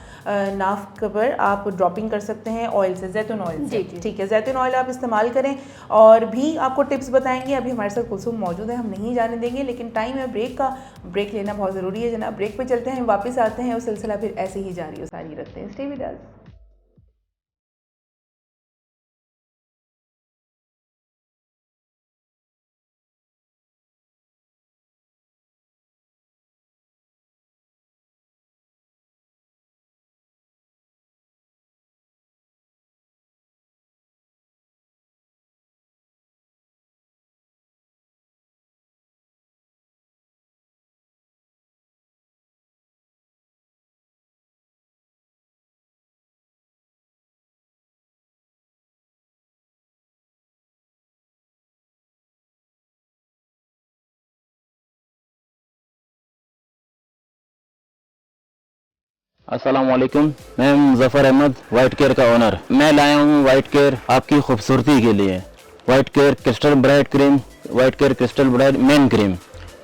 नाक पर आप ड्रॉपिंग कर सकते हैं ऑयल से, जैतून ऑयल से। ठीक है, जैतून ऑयल आप इस्तेमाल करें, और भी आपको टिप्स बताएंगे। अभी हमारे साथ कुलसुम मौजूद है, हम नहीं जाने देंगे, लेकिन टाइम है ब्रेक का, ब्रेक लेना बहुत ज़रूरी है जनाब। ब्रेक पे चलते हैं, वापस आते हैं, और सिलसिला फिर ऐसे ही जारी रखते हैं। Stay with us. अस्सलामुअलैकुम, मैं मुज़फ़्फ़र अहमद, वाइट केयर का ओनर। मैं लाया हूँ वाइट केयर आपकी खूबसूरती के लिए। White care crystal bright cream, white care crystal bright main cream,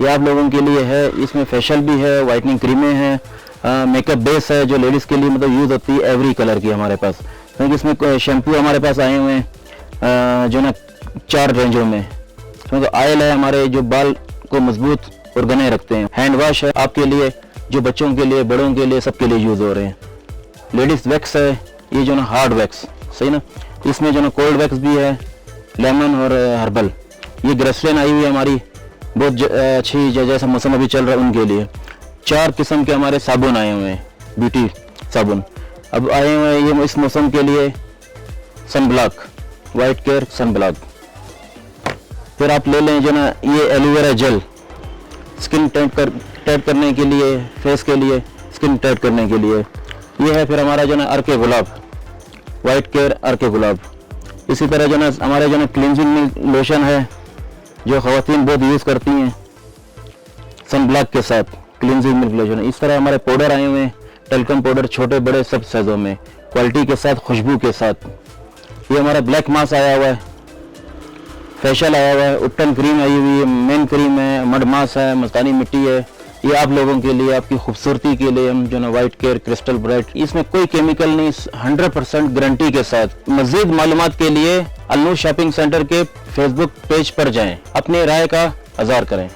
ये आप लोगों के लिए है। इसमें फेशियल भी है, वाइटनिंग क्रीमें हैं, मेकअप बेस है, जो लेडीज़ के लिए मतलब यूज़ होती है एवरी कलर की हमारे पास। क्योंकि इसमें शैम्पू हमारे पास आए हुए हैं जो ना 4 रेंजों में। क्योंकि ऑयल है हमारे जो बाल को मजबूत और घने रखते हैं। हैंड वॉश है आपके लिए, जो बच्चों के लिए, बड़ों के लिए, सबके लिए यूज़ हो रहे हैं। लेडीज़ वैक्स है, ये जो ना हार्ड वैक्स, सही ना। इसमें जो ना कोल्ड वैक्स भी है, लेमन और हर्बल। ये ग्रेसलिन आई हुई है हमारी, बहुत अच्छी, जैसा मौसम अभी चल रहा है उनके लिए। 4 किस्म के हमारे साबुन आए हुए हैं, ब्यूटी साबुन अब आए हुए हैं। ये इस मौसम के लिए sun block, white care sun block. फिर आप ले लें जो ना ये एलोवेरा जेल, स्किन टाइट करने के लिए, फेस के लिए, स्किन टाइट करने के लिए। ये है फिर हमारा जो ना अर्के गुलाब, वाइट केयर अर्के गुलाब। इसी तरह जो ना हमारे जो ना क्लिनजिंग लोशन है, जो ख़वातीन बहुत यूज़ करती हैं सन ब्लॉक के साथ, क्लिनजिंग मिल्क लोशन। इस तरह हमारे पाउडर आए हुए हैं, टेल्कम पाउडर, छोटे बड़े सब साइज़ों में, क्वालिटी के साथ, खुशबू के साथ। ये हमारा ब्लैक मास्क आया हुआ है, फेशियल आया हुआ है, उपटन क्रीम आई हुई है, मेन क्रीम है, मड मास्क है, मस्तानी मिट्टी है। ये आप लोगों के लिए, आपकी खूबसूरती के लिए हम जो ना वाइट केयर क्रिस्टल ब्राइट, इसमें कोई केमिकल नहीं, 100% गारंटी के साथ। मज़ीद मालूमात के लिए अलनूर शॉपिंग सेंटर के फेसबुक पेज पर जाएं, अपनी राय का इज़हार करें।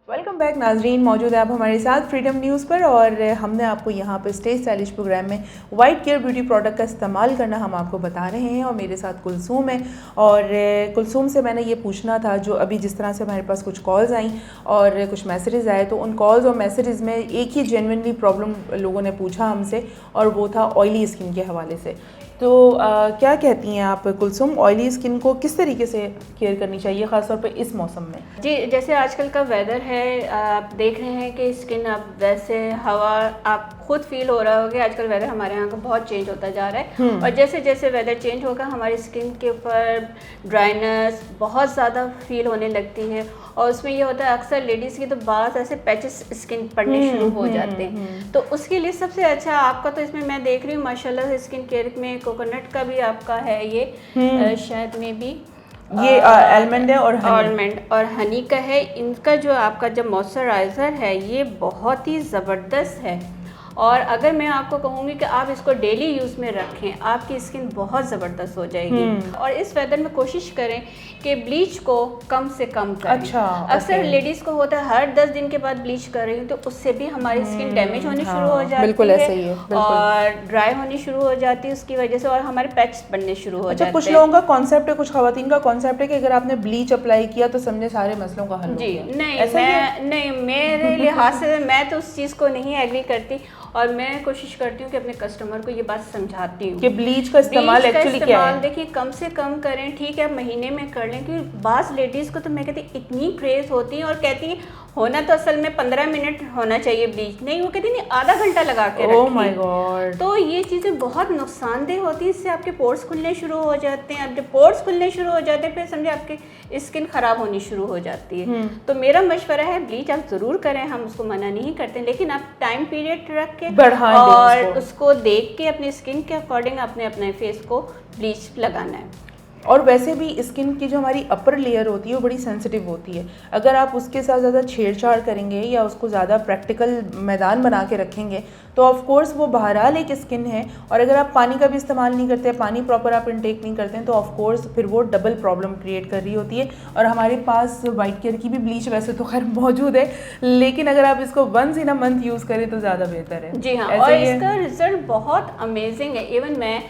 वेलकम बैक नाजरीन, मौजूद है आप हमारे साथ फ्रीडम न्यूज़ पर, और हमने आपको यहाँ पर स्टे स्टाइलिश प्रोग्राम में वाइट केयर ब्यूटी प्रोडक्ट का इस्तेमाल करना हम आपको बता रहे हैं। और मेरे साथ कुलसूम है, और कुलसूम से मैंने ये पूछना था, जो अभी जिस तरह से हमारे पास कुछ कॉल्स आई और कुछ मैसेजेस आए, तो उन कॉल्स और मैसेजेस में एक ही जेन्युइनली प्रॉब्लम लोगों ने पूछा हमसे, और वो था ऑयली स्किन के हवाले से। तो क्या कहती हैं आप कुलसुम, ऑयली स्किन को किस तरीके से केयर करनी चाहिए, ख़ासतौर पे इस मौसम में? जी, जैसे आजकल का वेदर है, आप देख रहे हैं कि स्किन अब वैसे हवा, आप खुद फील हो रहा होगा कि आजकल वेदर हमारे यहाँ का बहुत चेंज होता जा रहा है और जैसे जैसे वेदर चेंज होगा हमारी स्किन के ऊपर ड्राइनेस बहुत ज़्यादा फील होने लगती है और उसमें ये होता है अक्सर लेडीज़ की तो बात ऐसे पैचेस स्किन पड़ने शुरू हो जाते हैं। तो उसके लिए सबसे अच्छा आपका तो इसमें मैं देख रही हूँ माशाल्लाह स्किन केयर में कोकोनट का भी आपका है ये शायद में भी ये आलमंड है और आलमंड और हनी का है। इनका जो आपका जब मॉइस्चराइज़र है ये बहुत ही ज़बरदस्त है और अगर मैं आपको कहूँगी कि आप इसको डेली यूज़ में रखें आपकी स्किन बहुत ज़बरदस्त हो जाएगी। और इस वेदर में कोशिश करें कि ब्लीच को कम से कम करें। अच्छा, अक्सर लेडीज़ को होता है हर 10 दिन के बाद ब्लीच कर रही हूँ तो उससे भी हमारी स्किन डैमेज होनी शुरू हो जाती बिल्कुल ऐसा ही है, और ड्राई होनी शुरू हो जाती है उसकी वजह से और हमारे पैच बनने शुरू हो जाते हैं। कुछ लोगों का कॉन्सेप्ट है, कुछ खवातीन का कॉन्सेप्ट है कि अगर आपने ब्लीच अप्लाई किया तो समझे सारे मसलों का हल हो जी गया। नहीं मेरे लिहाज से मैं तो उस चीज़ को नहीं एग्री करती और मैं कोशिश करती हूँ कि अपने कस्टमर को ये बात समझाती हूँ कि ब्लीच का इस्तेमाल एक्चुअली क्या है। देखिए कम से कम करें, ठीक है महीने में कर लें क्योंकि बास लेडीज़ को तो मैं कहती इतनी क्रेज होती है और कहती है होना तो असल में 15 मिनट होना चाहिए ब्लीच, नहीं वो कहती नहीं आधा घंटा लगा के रखिए। Oh my God. तो ये चीज़ें बहुत नुकसानदेह होती है, इससे आपके पोर्स खुलने शुरू हो जाते हैं। अब जब पोर्स खुलने शुरू हो जाते हैं फिर समझे आपकी स्किन ख़राब होनी शुरू हो जाती है। तो मेरा मशवरा है ब्लीच आप ज़रूर करें, हम उसको मना नहीं करते, लेकिन आप टाइम पीरियड रख के और उसको देख के अपनी स्किन के अकॉर्डिंग अपने अपने फेस को ब्लीच लगाना है। और वैसे भी स्किन की जो हमारी अपर लेयर होती है वो बड़ी सेंसिटिव होती है। अगर आप उसके साथ ज़्यादा छेड़छाड़ करेंगे या उसको ज़्यादा प्रैक्टिकल मैदान बना के रखेंगे तो ऑफ कोर्स वो बहरहाल एक स्किन है। और अगर आप पानी का भी इस्तेमाल नहीं करते, पानी प्रॉपर आप इनटेक नहीं करते हैं तो ऑफ कोर्स फिर वो डबल प्रॉब्लम क्रिएट कर रही होती है। और हमारे पास वाइट केयर की भी ब्लीच वैसे तो खैर मौजूद है, लेकिन अगर आप इसको once in a month use करें तो ज़्यादा बेहतर है। जी हाँ, और इसका रिजल्ट बहुत अमेजिंग है। इवन मैं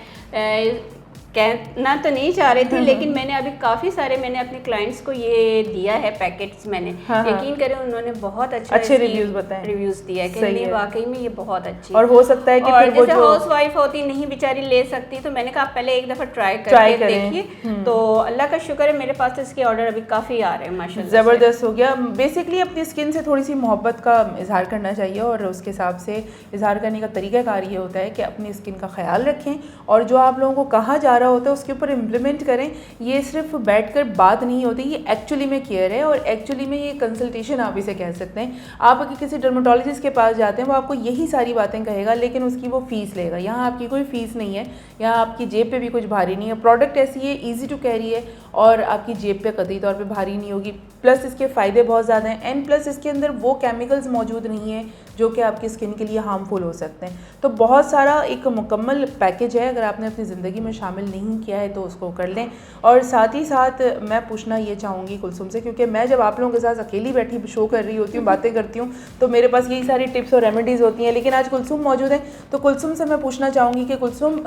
कहना तो नहीं चाह रही थी लेकिन मैंने अभी काफ़ी सारे मैंने अपने क्लाइंट्स को ये दिया है पैकेट्स मैंने। यकीन करें उन्होंने बहुत अच्छे रिव्यूज़ दिया है कि नहीं वाकई में ये बहुत अच्छी। और हो सकता है कि फिर वो जो हाउस वाइफ होती नहीं बेचारी ले सकती तो मैंने कहा आप पहले एक दफ़ा ट्राई करके देखिए। तो अल्लाह का शुक्र है मेरे पास तो इसके ऑर्डर अभी काफ़ी आ रहे हैं माशाल्लाह। ज़बरदस्त हो गया। बेसिकली अपनी स्किन से थोड़ी सी मोहब्बत का इजहार करना चाहिए और उसके हिसाब से इजहार करने का तरीक़ाकार ये होता है कि अपनी स्किन का ख्याल रखें और जो आप लोगों को कहा जा रहा होता है उसके ऊपर इम्प्लीमेंट करें। ये सिर्फ बैठकर बात नहीं होती, ये एक्चुअली में केयर है और एक्चुअली में ये कंसल्टेशन आप इसे कह सकते हैं। आप अगर किसी डर्मेटोलॉजिस्ट के पास जाते हैं वो आपको यही सारी बातें कहेगा लेकिन उसकी वो फ़ीस लेगा। यहाँ आपकी कोई फ़ीस नहीं है, यहाँ आपकी जेब पे भी कुछ भारी नहीं है। प्रोडक्ट ऐसी है, ईजी टू कैरी है और आपकी जेब पे कतई तौर पे भारी नहीं होगी। प्लस इसके फ़ायदे बहुत ज़्यादा हैं एंड प्लस इसके अंदर वो केमिकल्स मौजूद नहीं है जो कि आपकी स्किन के लिए हार्मफुल हो सकते हैं। तो बहुत सारा एक मुकम्मल पैकेज है, अगर आपने अपनी ज़िंदगी में शामिल नहीं किया है तो उसको कर लें। और साथ ही साथ मैं पूछना ये चाहूँगी कुलसुम से, क्योंकि मैं जब आप लोगों के साथ अकेली बैठी शो कर रही होती हूँ, बातें करती हूँ तो मेरे पास यही सारी टिप्स और रेमेडीज़ होती हैं, लेकिन आज कुलसुम मौजूद है तो कुलसुम से मैं पूछना चाहूँगी कि कुलसुम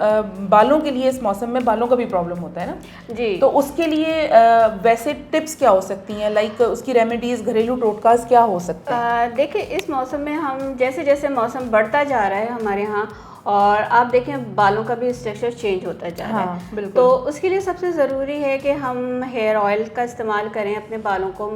बालों के लिए इस मौसम में बालों का भी प्रॉब्लम होता है ना जी, तो उसके लिए वैसे टिप्स क्या हो सकती हैं, लाइक उसकी रेमेडीज़ घरेलू टोटकास क्या हो सकते हैं? देखिए इस मौसम में हम जैसे जैसे मौसम बढ़ता जा रहा है हमारे यहाँ और आप देखें बालों का भी स्ट्रक्चर चेंज होता जा रहा है। बिल्कुल। तो उसके लिए सबसे ज़रूरी है कि हम हेयर ऑयल का इस्तेमाल करें, अपने बालों को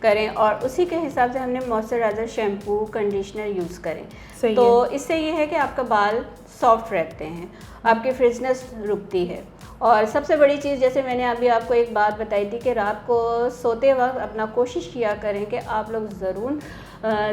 करें और उसी के हिसाब से हमने मॉइस्चराइज़र, शैम्पू, कंडीशनर यूज़ करें। तो इससे ये है कि आपका बाल सॉफ्ट रहते हैं, आपकी फ्रिजनेस रुकती है। और सबसे बड़ी चीज़ जैसे मैंने अभी आपको एक बात बताई थी कि रात को सोते वक्त अपना कोशिश किया करें कि आप लोग ज़रूर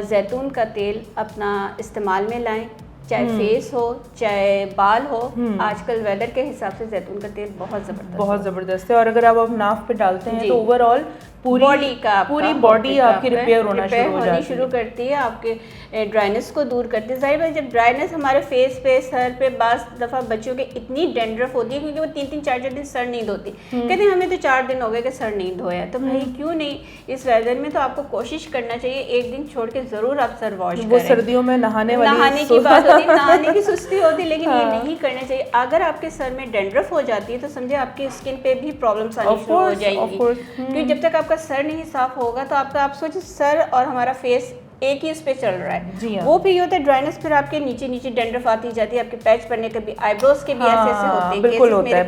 जैतून का तेल अपना इस्तेमाल में लाएं, चाहे फेस हो चाहे बाल हो। आजकल वेदर के हिसाब से जैतून का तेल बहुत ज़बरदस्त है और अगर आप नाफ पे डालते हैं तो ओवरऑल पूरी बॉडी आपकी रिपेयर होनी शुरू करती है, आपके ड्राइनेस को दूर करती है। जाहिर है जब ड्राइनेस हमारे फेस पे, सर पे, बास दफ़ा बच्चों के इतनी डेंड्रफ होती है क्योंकि वो 3-3 4-4 दिन सर नहीं धोती। कहते हैं हमें तो 4 दिन हो गए कि सर नहीं धोया, तो भाई क्यों नहीं, इस वेदर में तो आपको कोशिश करना चाहिए एक दिन छोड़ के ज़रूर आप सर वॉश करें। वो सर्दियों में नहाने की बात होती है, नहाने की सुस्ती होती है, लेकिन ये नहीं करना चाहिए। अगर आपके सर में डेंड्रफ हो जाती है तो समझे आपकी स्किन पे भी प्रॉब्लम्स आनी शुरू हो जाएंगी, क्योंकि जब तक आपका सर नहीं साफ होगा तो आपका, आप सोचिए सर और हमारा फेस एक ही इस पे चल रहा है। वो भी होता है ड्राइनेस, फिर आपके नीचे नीचे डेंड्रफ आती जाती है, आपके पैच पड़ने के भी, आईब्रोज के भी ऐसे होते हैं, बिल्कुल होता है,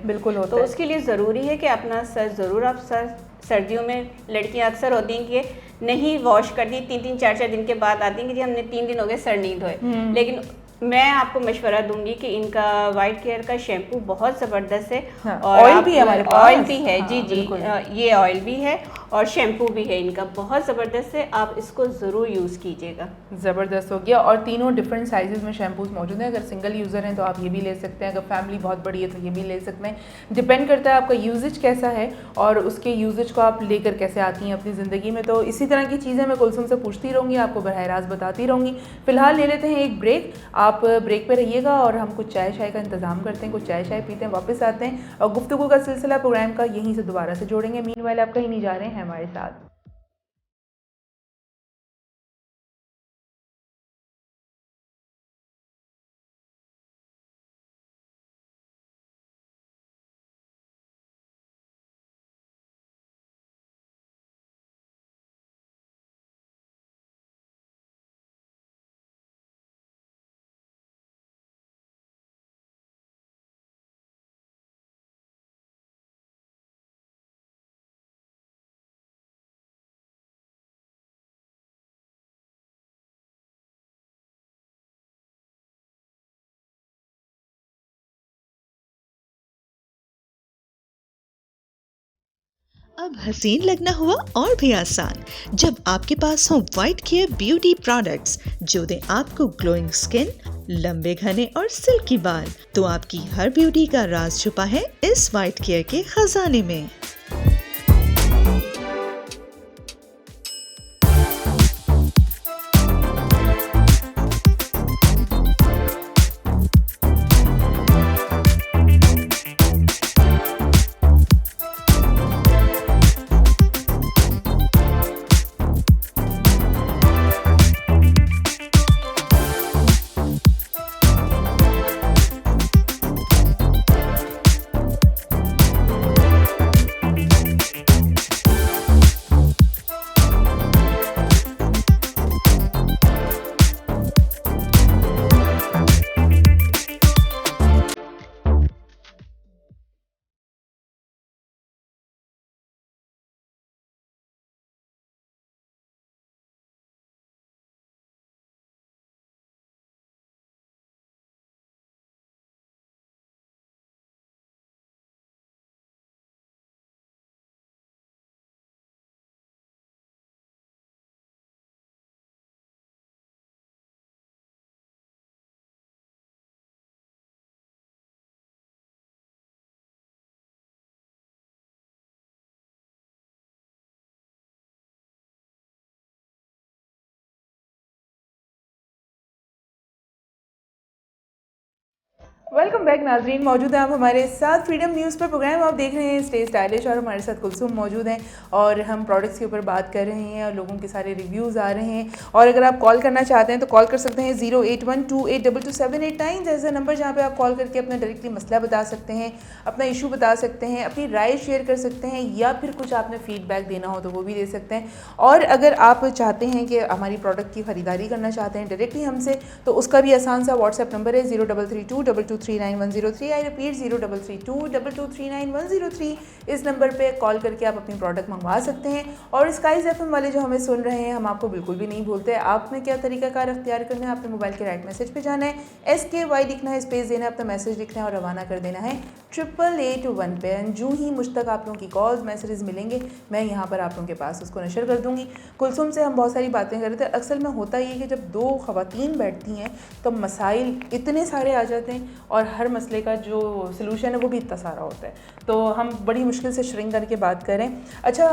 बिल्कुल होता है। तो उसके लिए ज़रूरी है कि अपना सर ज़रूर आप सर सर्दियों में लड़कियां अक्सर होती हैं कि नहीं वॉश करती, 3-3 4-4 दिन के बाद आती हैं कि जी हमने 3 दिन हो गए सर नहीं धोए। लेकिन मैं आपको मशवरा दूंगी कि इनका वाइट केयर का शैम्पू बहुत ज़बरदस्त है। हाँ, और ऑयल भी है हमारे पास। ऑयल भी है, हाँ, जी जी, बिल्कुल। ये ऑयल भी है और शैम्पू भी है इनका, बहुत ज़बरदस्त है, आप इसको ज़रूर यूज़ कीजिएगा। ज़बरदस्त हो गया। और तीनों डिफरेंट साइजेस में शैम्पूज मौजूद हैं। अगर सिंगल यूज़र हैं तो आप ये भी ले सकते हैं, अगर फैमिली बहुत बड़ी है तो ये भी ले सकते हैं। डिपेंड करता है आपका यूजेज कैसा है और उसके यूजेज को आप लेकर कैसे आती हैं अपनी ज़िंदगी में। तो इसी तरह की चीज़ें मैं कुलसुम से पूछती रहूँगी, आपको बरह रास्त बताती रहूँगी। फ़िलहाल ले लेते हैं एक ब्रेक, आप ब्रेक पर रहिएगा और हम कुछ चाय शाय का इंतज़ाम करते हैं, कुछ चाय शाय पीते हैं, वापस आते हैं और गुफ्तगू का सिलसिला प्रोग्राम का यहीं से दोबारा से जोड़ेंगे। मीनवाइल आप कहीं नहीं जा रहे हैं हमारे साथ। अब हसीन लगना हुआ और भी आसान जब आपके पास हो वाइट केयर ब्यूटी प्रोडक्ट्स जो दें आपको ग्लोइंग स्किन, लंबे घने और सिल्की बाल। तो आपकी हर ब्यूटी का राज छुपा है इस वाइट केयर के खजाने में। वेलकम बैक नाजरीन, मौजूद हैं आप हमारे साथ फ्रीडम न्यूज़ पर। प्रोग्राम आप देख रहे हैं स्टे स्टाइलिश और हमारे साथ कुलसुम मौजूद हैं और हम प्रोडक्ट्स के ऊपर बात कर रहे हैं और लोगों के सारे रिव्यूज़ आ रहे हैं। और अगर आप कॉल करना चाहते हैं तो कॉल कर सकते हैं 08128222789 जैसा नंबर, जहाँ पे आप कॉल करके अपना डायरेक्टली मसला बता सकते हैं, अपना इशू बता सकते हैं, अपनी राय शेयर कर सकते हैं या फिर कुछ आपने फीडबैक देना हो तो वो भी दे सकते हैं। और अगर आप चाहते हैं कि हमारी प्रोडक्ट की ख़रीदारी करना चाहते हैं डायरेक्टली हमसे, तो उसका भी आसान सा व्हाट्सएप नंबर है 0332223910 आई रिपीट 0332223910। इस नंबर पे कॉल करके आप अपनी प्रोडक्ट मंगवा सकते हैं। और स्काइज एफएम वाले जो हमें सुन रहे हैं, हम आपको बिल्कुल भी नहीं भूलते। आपने क्या तरीकाकार अख्तियार करना है, अपने मोबाइल के राइट मैसेज पे जाना है, SKY लिखना है, स्पेस देना है, अपना मैसेज लिखना है और रवाना कर देना है 8881 पे। जो ही मुझ तक आप लोगों की कॉल्स मैसेजेस मिलेंगे, मैं यहाँ पर आप लोगों के पास उसको नशर कर दूँगी। कुलसुम से हम बहुत सारी बातें कर रहे थे। अक्सर में होता ये कि जब दो ख़वातीन बैठती हैं तो मसाइल इतने सारे आ जाते हैं और हर मसले का जो सलूशन है वो भी इतना सारा होता है, तो हम बड़ी मुश्किल से श्रिंक करके बात करें। अच्छा,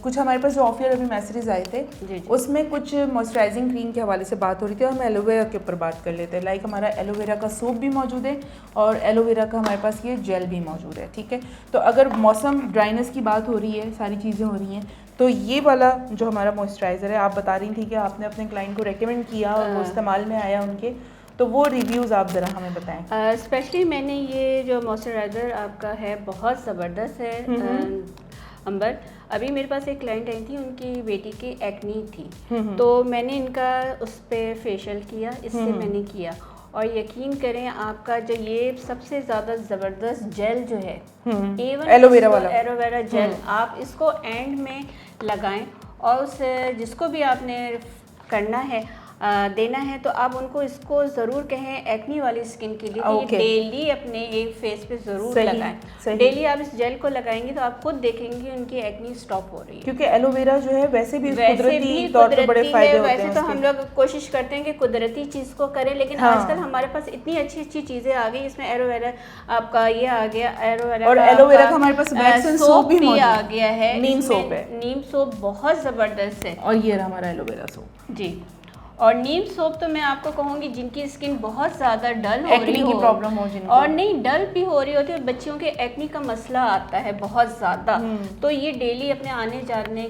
कुछ हमारे पास जो ऑफियर अभी मैसेजेस आए थे जी। उसमें कुछ मॉइस्चराइजिंग क्रीम के हवाले से बात हो रही थी और हम एलोवेरा के ऊपर बात कर लेते हैं। लाइक हमारा एलोवेरा का सूप भी मौजूद है और एलोवेरा का हमारे पास ये जेल भी मौजूद है, ठीक है। तो अगर मौसम ड्राइनेस की बात हो रही है, सारी चीज़ें हो रही हैं, तो ये वाला जो हमारा मॉइस्चराइज़र है, आप बता रही थी कि आपने अपने क्लाइंट को रेकमेंड किया और वो इस्तेमाल में आया उनके, तो वो रिव्यूज़ आप ज़रा हमें बताएं। स्पेशली मैंने ये जो मॉइस्चराइज़र आपका है बहुत ज़बरदस्त है अंबर। अभी मेरे पास एक क्लाइंट आई थी, उनकी बेटी की एक्नी थी, तो मैंने इनका उस पर फेशियल किया, इससे मैंने किया और यकीन करें आपका जो ये सबसे ज़्यादा ज़बरदस्त जेल जो है एवन एलोवेरा वाला एलोवेरा जेल, आप इसको एंड में लगाएं और उस जिसको भी आपने करना है देना है तो आप उनको इसको ज़रूर कहें एक्नी वाली स्किन के लिए कि डेली अपने ये फेस पे ज़रूर लगाएं। डेली आप इस जेल को लगाएंगे तो आप खुद देखेंगे उनकी एक्नी स्टॉप हो रही है, क्योंकि एलोवेरा जो है वैसे भी कुदरती तौर पे बड़े फायदे होते हैं। वैसे तो हम लोग कोशिश करते हैं कि कुदरती चीज़ को करें, लेकिन आजकल हमारे पास इतनी अच्छी अच्छी चीज़ें आ गई, इसमें एलोवेरा आपका ये आ गया, एलोवेरा का हमारे पास वैक्स एंड सोप भी आ गया है, नीम सोप है, नीम सोप बहुत ज़बरदस्त है। और ये रहा हमारा एलोवेरा सोप जी। और नीम सोप तो मैं आपको कहूँगी जिनकी स्किन बहुत ज़्यादा डल हो रही हो, की प्रॉब्लम हो जिनको, और नहीं डल भी हो रही होती है, बच्चियों के एक्नी का मसला आता है बहुत ज़्यादा, तो ये डेली अपने आने जाने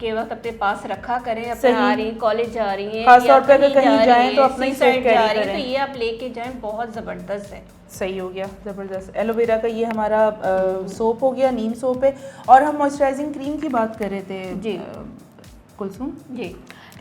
के वक्त अपने पास रखा करें। अपने आ रही कॉलेज जा रही हैं, खासतौर पर कहीं जाएं तो अपने साइड जा रही है तो ये आप लेके जाएं, बहुत ज़बरदस्त है। सही हो गया, ज़बरदस्त। एलोवेरा का ये हमारा सोप हो गया, नीम सोप है। और हम मॉइस्चराइजिंग क्रीम की बात कर रहे थे जी कुलसुम जी,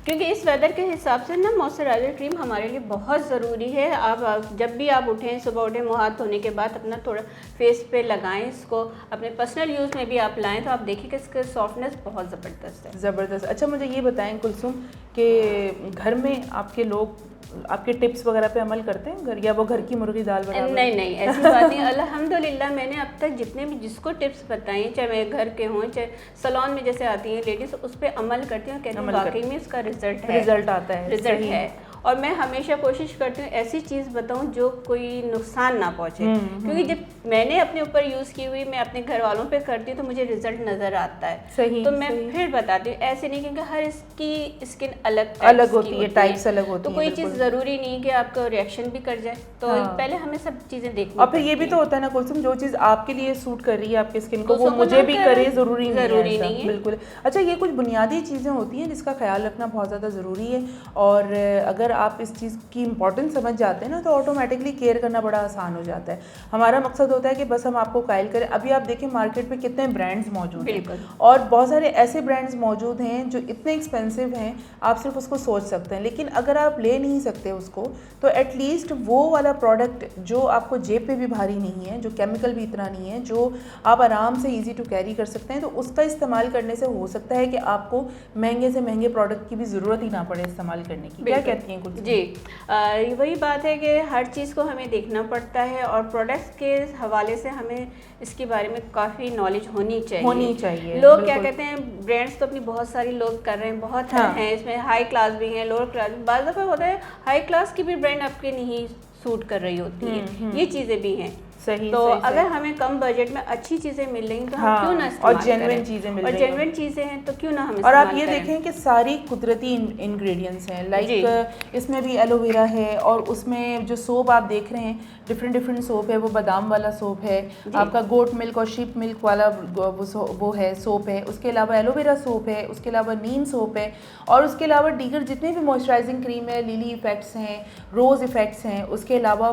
क्योंकि इस वेदर के हिसाब से ना मॉइस्चराइजर क्रीम हमारे लिए बहुत ज़रूरी है। आप जब भी आप उठें, सुबह उठें, मुँह हाथ धोने के बाद अपना थोड़ा फेस पे लगाएं, इसको अपने पर्सनल यूज़ में भी आप लाएं तो आप देखिए कि इसका सॉफ्टनेस बहुत ज़बरदस्त है। ज़बरदस्त। अच्छा मुझे ये बताएं कुलसुम कि घर में आपके लोग आपके टिप्स वगैरह पे अमल करते हैं घर, या वो घर की मुर्गी दाल बराबर? नहीं नहीं, ऐसी बात नहीं। अल्हम्दुलिल्लाह मैंने अब तक जितने भी जिसको टिप्स बताई, चाहे मेरे घर के हों चाहे सैलून में जैसे आती हैं लेडीज़, उस पर अमल करती हैं, कहती हैं वाकई में इसका रिजल्ट आता है, रिजल्ट है। और मैं हमेशा कोशिश करती हूँ ऐसी चीज़ बताऊँ जो कोई नुकसान ना पहुँचे, क्योंकि जब मैंने अपने ऊपर यूज़ की हुई मैं अपने घर वालों पे करती हूँ तो मुझे रिजल्ट नज़र आता है। सही, तो मैं फिर बताती हूँ, ऐसे नहीं, क्योंकि हर इसकी स्किन अलग होती है, टाइप्स अलग होती है, तो कोई चीज़ ज़रूरी नहीं कि आपका रिएक्शन भी कर जाए, तो पहले हमें सब चीज़ें देखनी। और फिर ये भी तो होता है ना कुलसुम, जो चीज़ आपके लिए सूट कर रही है आपकी स्किन को, वो मुझे भी करे, ज़रूरी नहीं है। बिल्कुल। अच्छा, ये कुछ बुनियादी चीज़ें होती हैं जिसका ख्याल रखना बहुत ज़्यादा ज़रूरी है, और अगर आप इस चीज़ की इंपॉर्टेंस समझ जाते हैं ना तो ऑटोमेटिकली केयर करना बड़ा आसान हो जाता है। हमारा मकसद होता है कि बस हम आपको कायल करें। अभी आप देखें मार्केट में कितने ब्रांड्स मौजूद हैं, और बहुत सारे ऐसे ब्रांड्स मौजूद हैं जो इतने एक्सपेंसिव हैं आप सिर्फ उसको सोच सकते हैं, लेकिन अगर आप ले नहीं सकते उसको तो एटलीस्ट वो वाला प्रोडक्ट जो आपको जेब पे भी भारी नहीं है, जो केमिकल भी इतना नहीं है, जो आप आराम से ईजी टू कैरी कर सकते हैं, तो उसका इस्तेमाल करने से हो सकता है कि आपको महंगे से महंगे प्रोडक्ट की भी ज़रूरत ही ना पड़े इस्तेमाल करने की। क्या कहती हैं कुछ? जी, वही बात है कि हर चीज़ को हमें देखना पड़ता है, और प्रोडक्ट्स के हवाले से हमें इसके बारे में काफ़ी नॉलेज होनी चाहिए। लोग क्या कहते हैं, ब्रांड्स तो अपनी बहुत सारी लोग कर रहे हैं, बहुत हैं, इसमें हाई क्लास भी हैं, लोअर क्लास भी। बाज़ दफ़ा होता है हाई क्लास की भी ब्रांड आपके नहीं सूट कर रही होती है, ये चीज़ें भी हैं। सही, तो सही, अगर सही। हमें कम बजट में अच्छी चीज़ें मिल रही तो हम क्यों ना और जेन्युइन चीज़ें मिल रही हैं, और जेन्युइन चीज़ें हैं तो क्यों ना हम और आप ये देखें कि सारी कुदरती इंग्रेडिएंट्स हैं, लाइक इसमें भी एलोवेरा है, और उसमें जो सोप आप देख रहे हैं डिफरेंट सोप है, वो बादाम वाला सोप है, आपका गोट मिल्क और शीप मिल्क वाला वो है सोप है, उसके अलावा एलोवेरा सोप है, उसके अलावा नीम सोप है, और उसके अलावा दीगर जितने भी मॉइस्चराइजिंग क्रीम है, लिली इफ़ेक्ट्स हैं, रोज़ इफ़ेक्ट्स हैं, उसके अलावा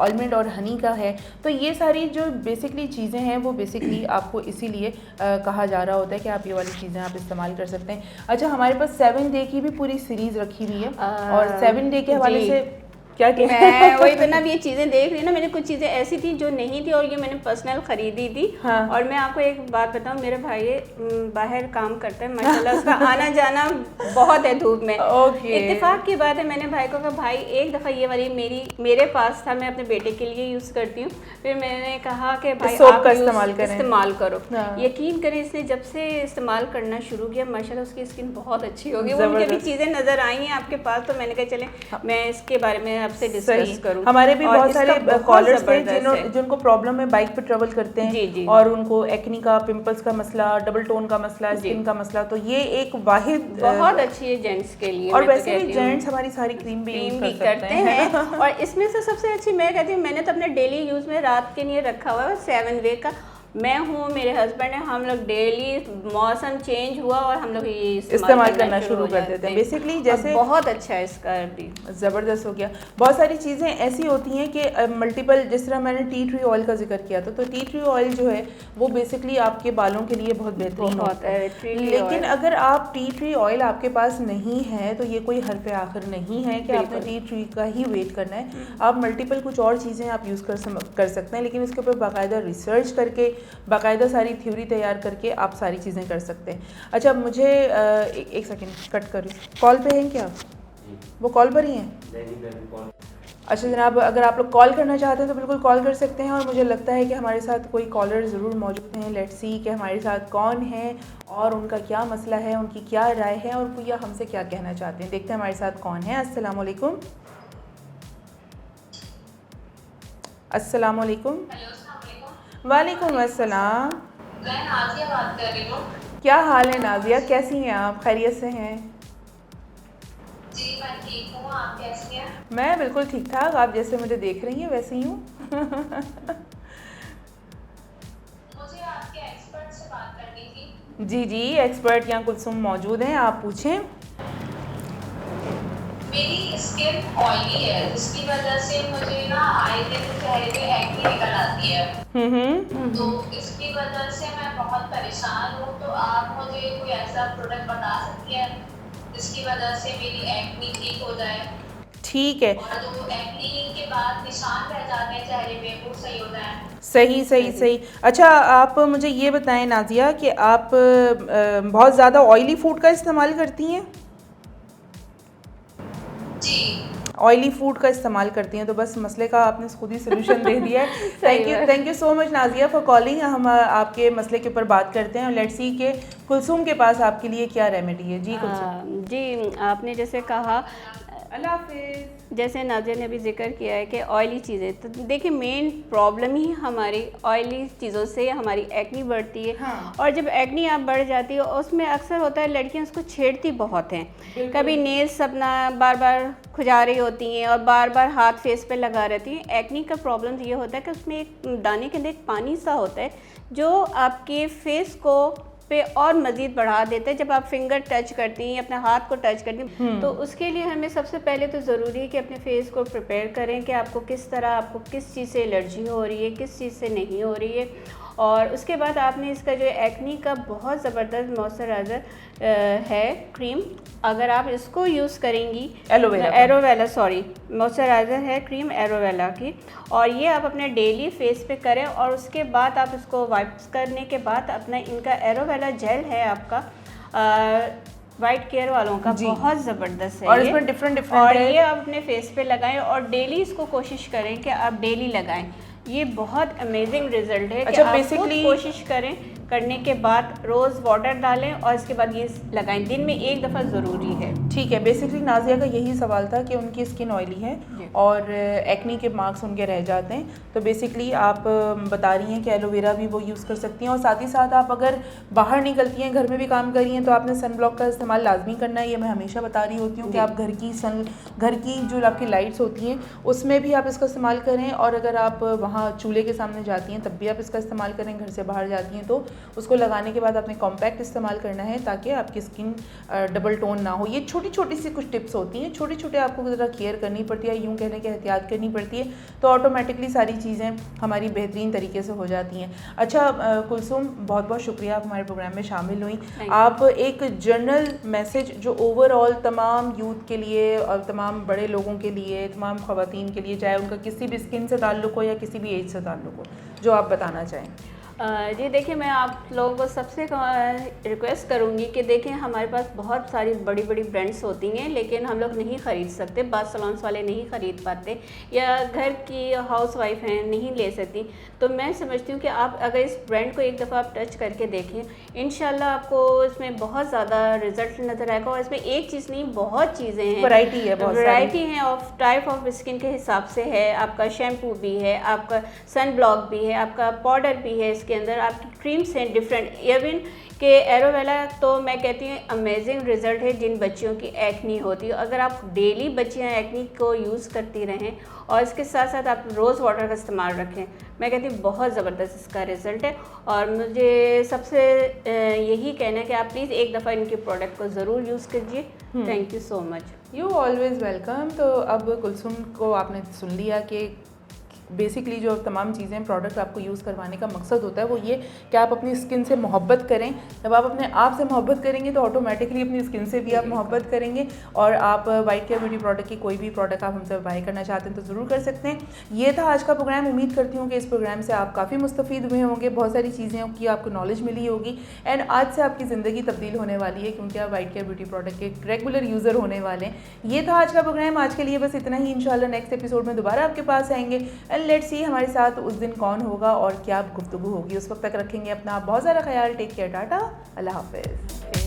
आलमंड और हनी का है। तो ये सारी जो बेसिकली चीज़ें हैं वो बेसिकली आपको इसीलिए कहा जा रहा होता है कि आप ये वाली चीज़ें आप इस्तेमाल कर सकते हैं। अच्छा, हमारे पास 7 डे की भी पूरी सीरीज़ रखी हुई है, और 7 डे के हवाले से क्या मैं वही तो ना ये चीज़ें देख रही हूँ ना, मैंने कुछ चीज़ें ऐसी थी जो नहीं थी और ये मैंने पर्सनल ख़रीदी थी। और मैं आपको एक बात बताऊँ, मेरा भाई बाहर काम करता है माशाल्लाह, उसका आना जाना बहुत है धूप में। इत्तेफाक की बात है, मैंने भाई को कहा भाई एक दफ़ा ये वाली मेरे पास था, मैं अपने बेटे के लिए यूज़ करती हूँ, फिर मैंने कहा कि भाई आप इस्तेमाल करो। यकीन करें, इसने जब से इस्तेमाल करना शुरू किया माशाल्लाह उसकी स्किन बहुत अच्छी हो गई। वो मुझे भी चीज़ें नज़र आई हैं आपके पास, तो मैंने कहा चलें मैं इसके बारे में आपसे डिस्कस करूं। हमारे भी बहुत सारे कॉलर्स थे जिनको प्रॉब्लम है, बाइक पे ट्रेवल करते हैं और उनको एक्नी का, पिंपल्स का मसला, डबल टोन का मसला, स्किन का मसला, तो ये एक वाहिद बहुत अच्छी है जेंट्स के लिए। और वैसे भी जेंट्स हमारी सारी क्रीम भी करते हैं। और इसमें से सबसे अच्छी मैं कहती हूँ, मैंने तो अपने डेली यूज में रात के लिए रखा हुआ है 7 वे का, मैं हूँ, मेरे हस्बैंड है, हम लोग डेली मौसम चेंज हुआ और हम लोग ये इस्तेमाल करना शुरू कर देते हैं। बेसिकली जैसे बहुत अच्छा है इसका भी, ज़बरदस्त हो गया। बहुत सारी चीज़ें ऐसी होती हैं कि मल्टीपल, जिस तरह मैंने टी ट्री ऑयल का जिक्र किया था, तो टी ट्री ऑयल जो है वो बेसिकली आपके बालों के लिए बहुत बेहतरीन होता है। लेकिन अगर आप टी ट्री ऑयल आपके पास नहीं है तो ये कोई हरफ आखिर नहीं है कि आपने टी ट्री का ही वेट करना है। आप मल्टीपल कुछ और चीज़ें आप यूज़ कर सकते हैं, लेकिन इसके ऊपर बाकायदा रिसर्च करके, बाकायदा सारी थ्योरी तैयार करके आप सारी चीज़ें कर सकते हैं। अच्छा, मुझे एक सेकेंड कट कर, कॉल पे हैं क्या? वो कॉल पर ही हैं? अच्छा जनाब, अगर आप लोग कॉल करना चाहते हैं तो बिल्कुल कॉल कर सकते हैं, और मुझे लगता है कि हमारे साथ कोई कॉलर ज़रूर मौजूद हैं। लेट्स सी कि हमारे साथ कौन है और उनका क्या मसला है, उनकी क्या राय है, और भैया हमसे क्या कहना चाहते हैं। देखते हैं हमारे साथ कौन है। अस्सलाम वालेकुम। अस्सलाम वालेकुम। वालेकुम अस्सलाम। मैं नाजिया बात कर रही हूँ। क्या हाल है नाजिया, कैसी हैं आप? खैरियत से हैं? जी मैं ठीक हूँ, आप कैसी हैं? मैं बिल्कुल ठीक ठाक, आप जैसे मुझे देख रही हैं वैसे ही हूँ। मुझे आपके एक्सपर्ट से बात करनी थी। जी जी, एक्सपर्ट यहाँ कुलसुम मौजूद हैं, आप पूछें। मेरी स्किन ऑयली है, जिसकी वजह से मुझे ना आए दिन चेहरे पे एक्ने निकल आती है। तो इसकी वजह से मैं बहुत परेशान हूँ। तो आप मुझे कोई ऐसा प्रोडक्ट बता सकती हैं जिसकी वजह से मेरी एक्ने ठीक हो जाए? ठीक है। और जो एक्ने के बाद निशान रह जाते हैं चेहरे पे, वो सही हो जाए? सही सही सही। अच्छा, आप मुझे ये बताएं नाजिया कि आप बहुत ज़्यादा ऑयली फूड का इस्तेमाल करती हैं? जी। ऑयली फूड का इस्तेमाल करती हैं, तो बस मसले का आपने खुद ही सोल्यूशन दे दिया है। Thank you so much Nazia for calling. हम आपके मसले के ऊपर बात करते हैं और लेट्स सी के कुलसुम के पास आपके लिए क्या रेमेडी है। जी कुलसुम। जी, आपने जैसे कहा, अल्लाह हाफिज़। जैसे नाजिया ने भी जिक्र किया है कि ऑयली चीज़ें, तो देखिए मेन प्रॉब्लम ही हमारी ऑयली चीज़ों से हमारी एक्नी बढ़ती है। हाँ। और जब एक्नी आप बढ़ जाती है उसमें अक्सर होता है लड़कियां उसको छेड़ती बहुत हैं। कभी नेल्स अपना बार बार खुजा रही होती हैं और बार बार हाथ फेस पे लगा रहती हैं। एक्नी का प्रॉब्लम ये होता है कि उसमें एक दाने के अंदर एक पानी सा होता है जो आपके फेस को पे और मज़ीद बढ़ा देते हैं। जब आप फिंगर टच करती हैं, अपने हाथ को टच करती हैं, तो उसके लिए हमें सबसे पहले तो ज़रूरी है कि अपने फेस को प्रिपेयर करें कि आपको किस तरह, आपको किस चीज़ से एलर्जी हो रही है, किस चीज़ से नहीं हो रही है। और उसके बाद आपने इसका जो एक्नी का बहुत ज़बरदस्त मॉइस्चराइज़र है क्रीम, अगर आप इसको यूज़ करेंगी, एरोवेला मॉइस्चराइज़र है क्रीम एरोवेला की, और ये आप अपने डेली फेस पे करें। और उसके बाद आप इसको वाइप्स करने के बाद अपना इनका एरोवेला जेल है आपका वाइट केयर वालों का, बहुत ज़बरदस्त है। और इसमें डिफरेंट और ये आप अपने फेस पे लगाएं और डेली इसको कोशिश करें कि आप डेली लगाएं। ये बहुत अमेजिंग रिजल्ट है। अच्छा, कि आप बेसिकली कोशिश करें, करने के बाद रोज़ वाटर डालें और इसके बाद ये लगाएं, दिन में एक दफ़ा ज़रूरी है। ठीक है। बेसिकली नाजिया का यही सवाल था कि उनकी स्किन ऑयली है और एक्नी के मार्क्स उनके रह जाते हैं। तो बेसिकली आप बता रही हैं कि एलोवेरा भी वो यूज़ कर सकती हैं, और साथ ही साथ आप अगर बाहर निकलती हैं, घर में भी काम कर रही हैं, तो आपने सन ब्लॉक का इस्तेमाल लाजमी करना है। ये मैं हमेशा बता रही होती हूँ कि आप घर की जो आपकी लाइट्स होती हैं उसमें भी आप इसका इस्तेमाल करें, और अगर आप वहाँ चूल्हे के सामने जाती हैं तब भी आप इसका इस्तेमाल करें। घर से बाहर जाती हैं तो उसको लगाने के बाद आपने कॉम्पैक्ट इस्तेमाल करना है ताकि आपकी स्किन डबल टोन ना हो। ये छोटी छोटी सी कुछ टिप्स होती हैं, छोटी छोटे आपको ज़रा केयर करनी पड़ती है, यूँ कहने की एहतियात करनी पड़ती है, तो ऑटोमेटिकली सारी चीज़ें हमारी बेहतरीन तरीके से हो जाती हैं। अच्छा कुलसुम, बहुत बहुत शुक्रिया आप हमारे प्रोग्राम में शामिल हुई। आप एक जनरल मैसेज जो ओवरऑल तमाम यूथ के लिए और तमाम बड़े लोगों के लिए, तमाम ख़वातीन के लिए, चाहे उनका किसी भी स्किन से ताल्लुक़ हो या किसी भी एज से ताल्लुक़ हो, जो आप बताना चाहें। जी देखिए, मैं आप लोगों को सबसे रिक्वेस्ट करूंगी कि देखें हमारे पास बहुत सारी बड़ी बड़ी ब्रांड्स होती हैं, लेकिन हम लोग नहीं ख़रीद सकते, बाथ सलॉन्स वाले नहीं ख़रीद पाते, या घर की हाउस वाइफ हैं नहीं ले सकती। तो मैं समझती हूँ कि आप अगर इस ब्रांड को एक दफ़ा आप टच करके देखें, इंशाल्लाह आपको इसमें बहुत ज़्यादा रिजल्ट नज़र आएगा। और इसमें एक चीज़ नहीं, बहुत चीज़ें हैं, वैरायटी है ऑफ टाइप ऑफ स्किन के हिसाब से है। आपका शैम्पू भी है, आपका सन ब्लॉक भी है, आपका पाउडर भी है, इसके अंदर आपकी क्रीम्स हैं डिफरेंट, इवन कि एलोवेरा तो मैं कहती हूँ अमेजिंग रिज़ल्ट है जिन बच्चियों की एक्नी होती है। अगर आप डेली बच्चियाँ एक्नी को यूज़ करती रहें और इसके साथ साथ आप रोज़ वाटर का इस्तेमाल रखें, मैं कहती हूँ बहुत ज़बरदस्त इसका रिज़ल्ट है। और मुझे सबसे यही कहना है कि आप प्लीज़ एक दफ़ा इनके प्रोडक्ट को ज़रूर यूज़ कीजिए। Thank you so much. You always welcome. तो अब कुलसुम को आपने सुन लिया कि बेसिकली जो तमाम चीज़ें प्रोडक्ट आपको यूज़ करवाने का मकसद होता है वो ये कि आप अपनी स्किन से मोहब्बत करें। जब आप अपने आप से मोहब्बत करेंगे तो ऑटोमेटिकली अपनी स्किन से भी आप मोहब्बत करेंगे। और आप वाइट केयर ब्यूटी प्रोडक्ट की कोई भी प्रोडक्ट आप हमसे बाय करना चाहते हैं तो ज़रूर कर सकते हैं। ये था आज का प्रोग्राम। उम्मीद करती हूँ कि इस प्रोग्राम से आप काफ़ी मुस्तफ़ीद हुए होंगे, बहुत सारी चीज़ें की आपको नॉलेज मिली होगी एंड आज से आपकी ज़िंदगी तब्दील होने वाली है क्योंकि आप वाइट केयर ब्यूटी प्रोडक्ट के रेगुलर यूज़र होने वाले हैं। ये था आज का प्रोग्राम। आज के लिए बस इतना ही। इंशाल्लाह नेक्स्ट एपिसोड में दोबारा आपके पास आएंगे एंड लेट्स सी हमारे साथ उस दिन कौन होगा और क्या गुफ्तगू होगी। उस वक्त तक रखेंगे अपना बहुत सारा ख्याल। टेक केयर, टाटा, अल्लाह हाफिज़।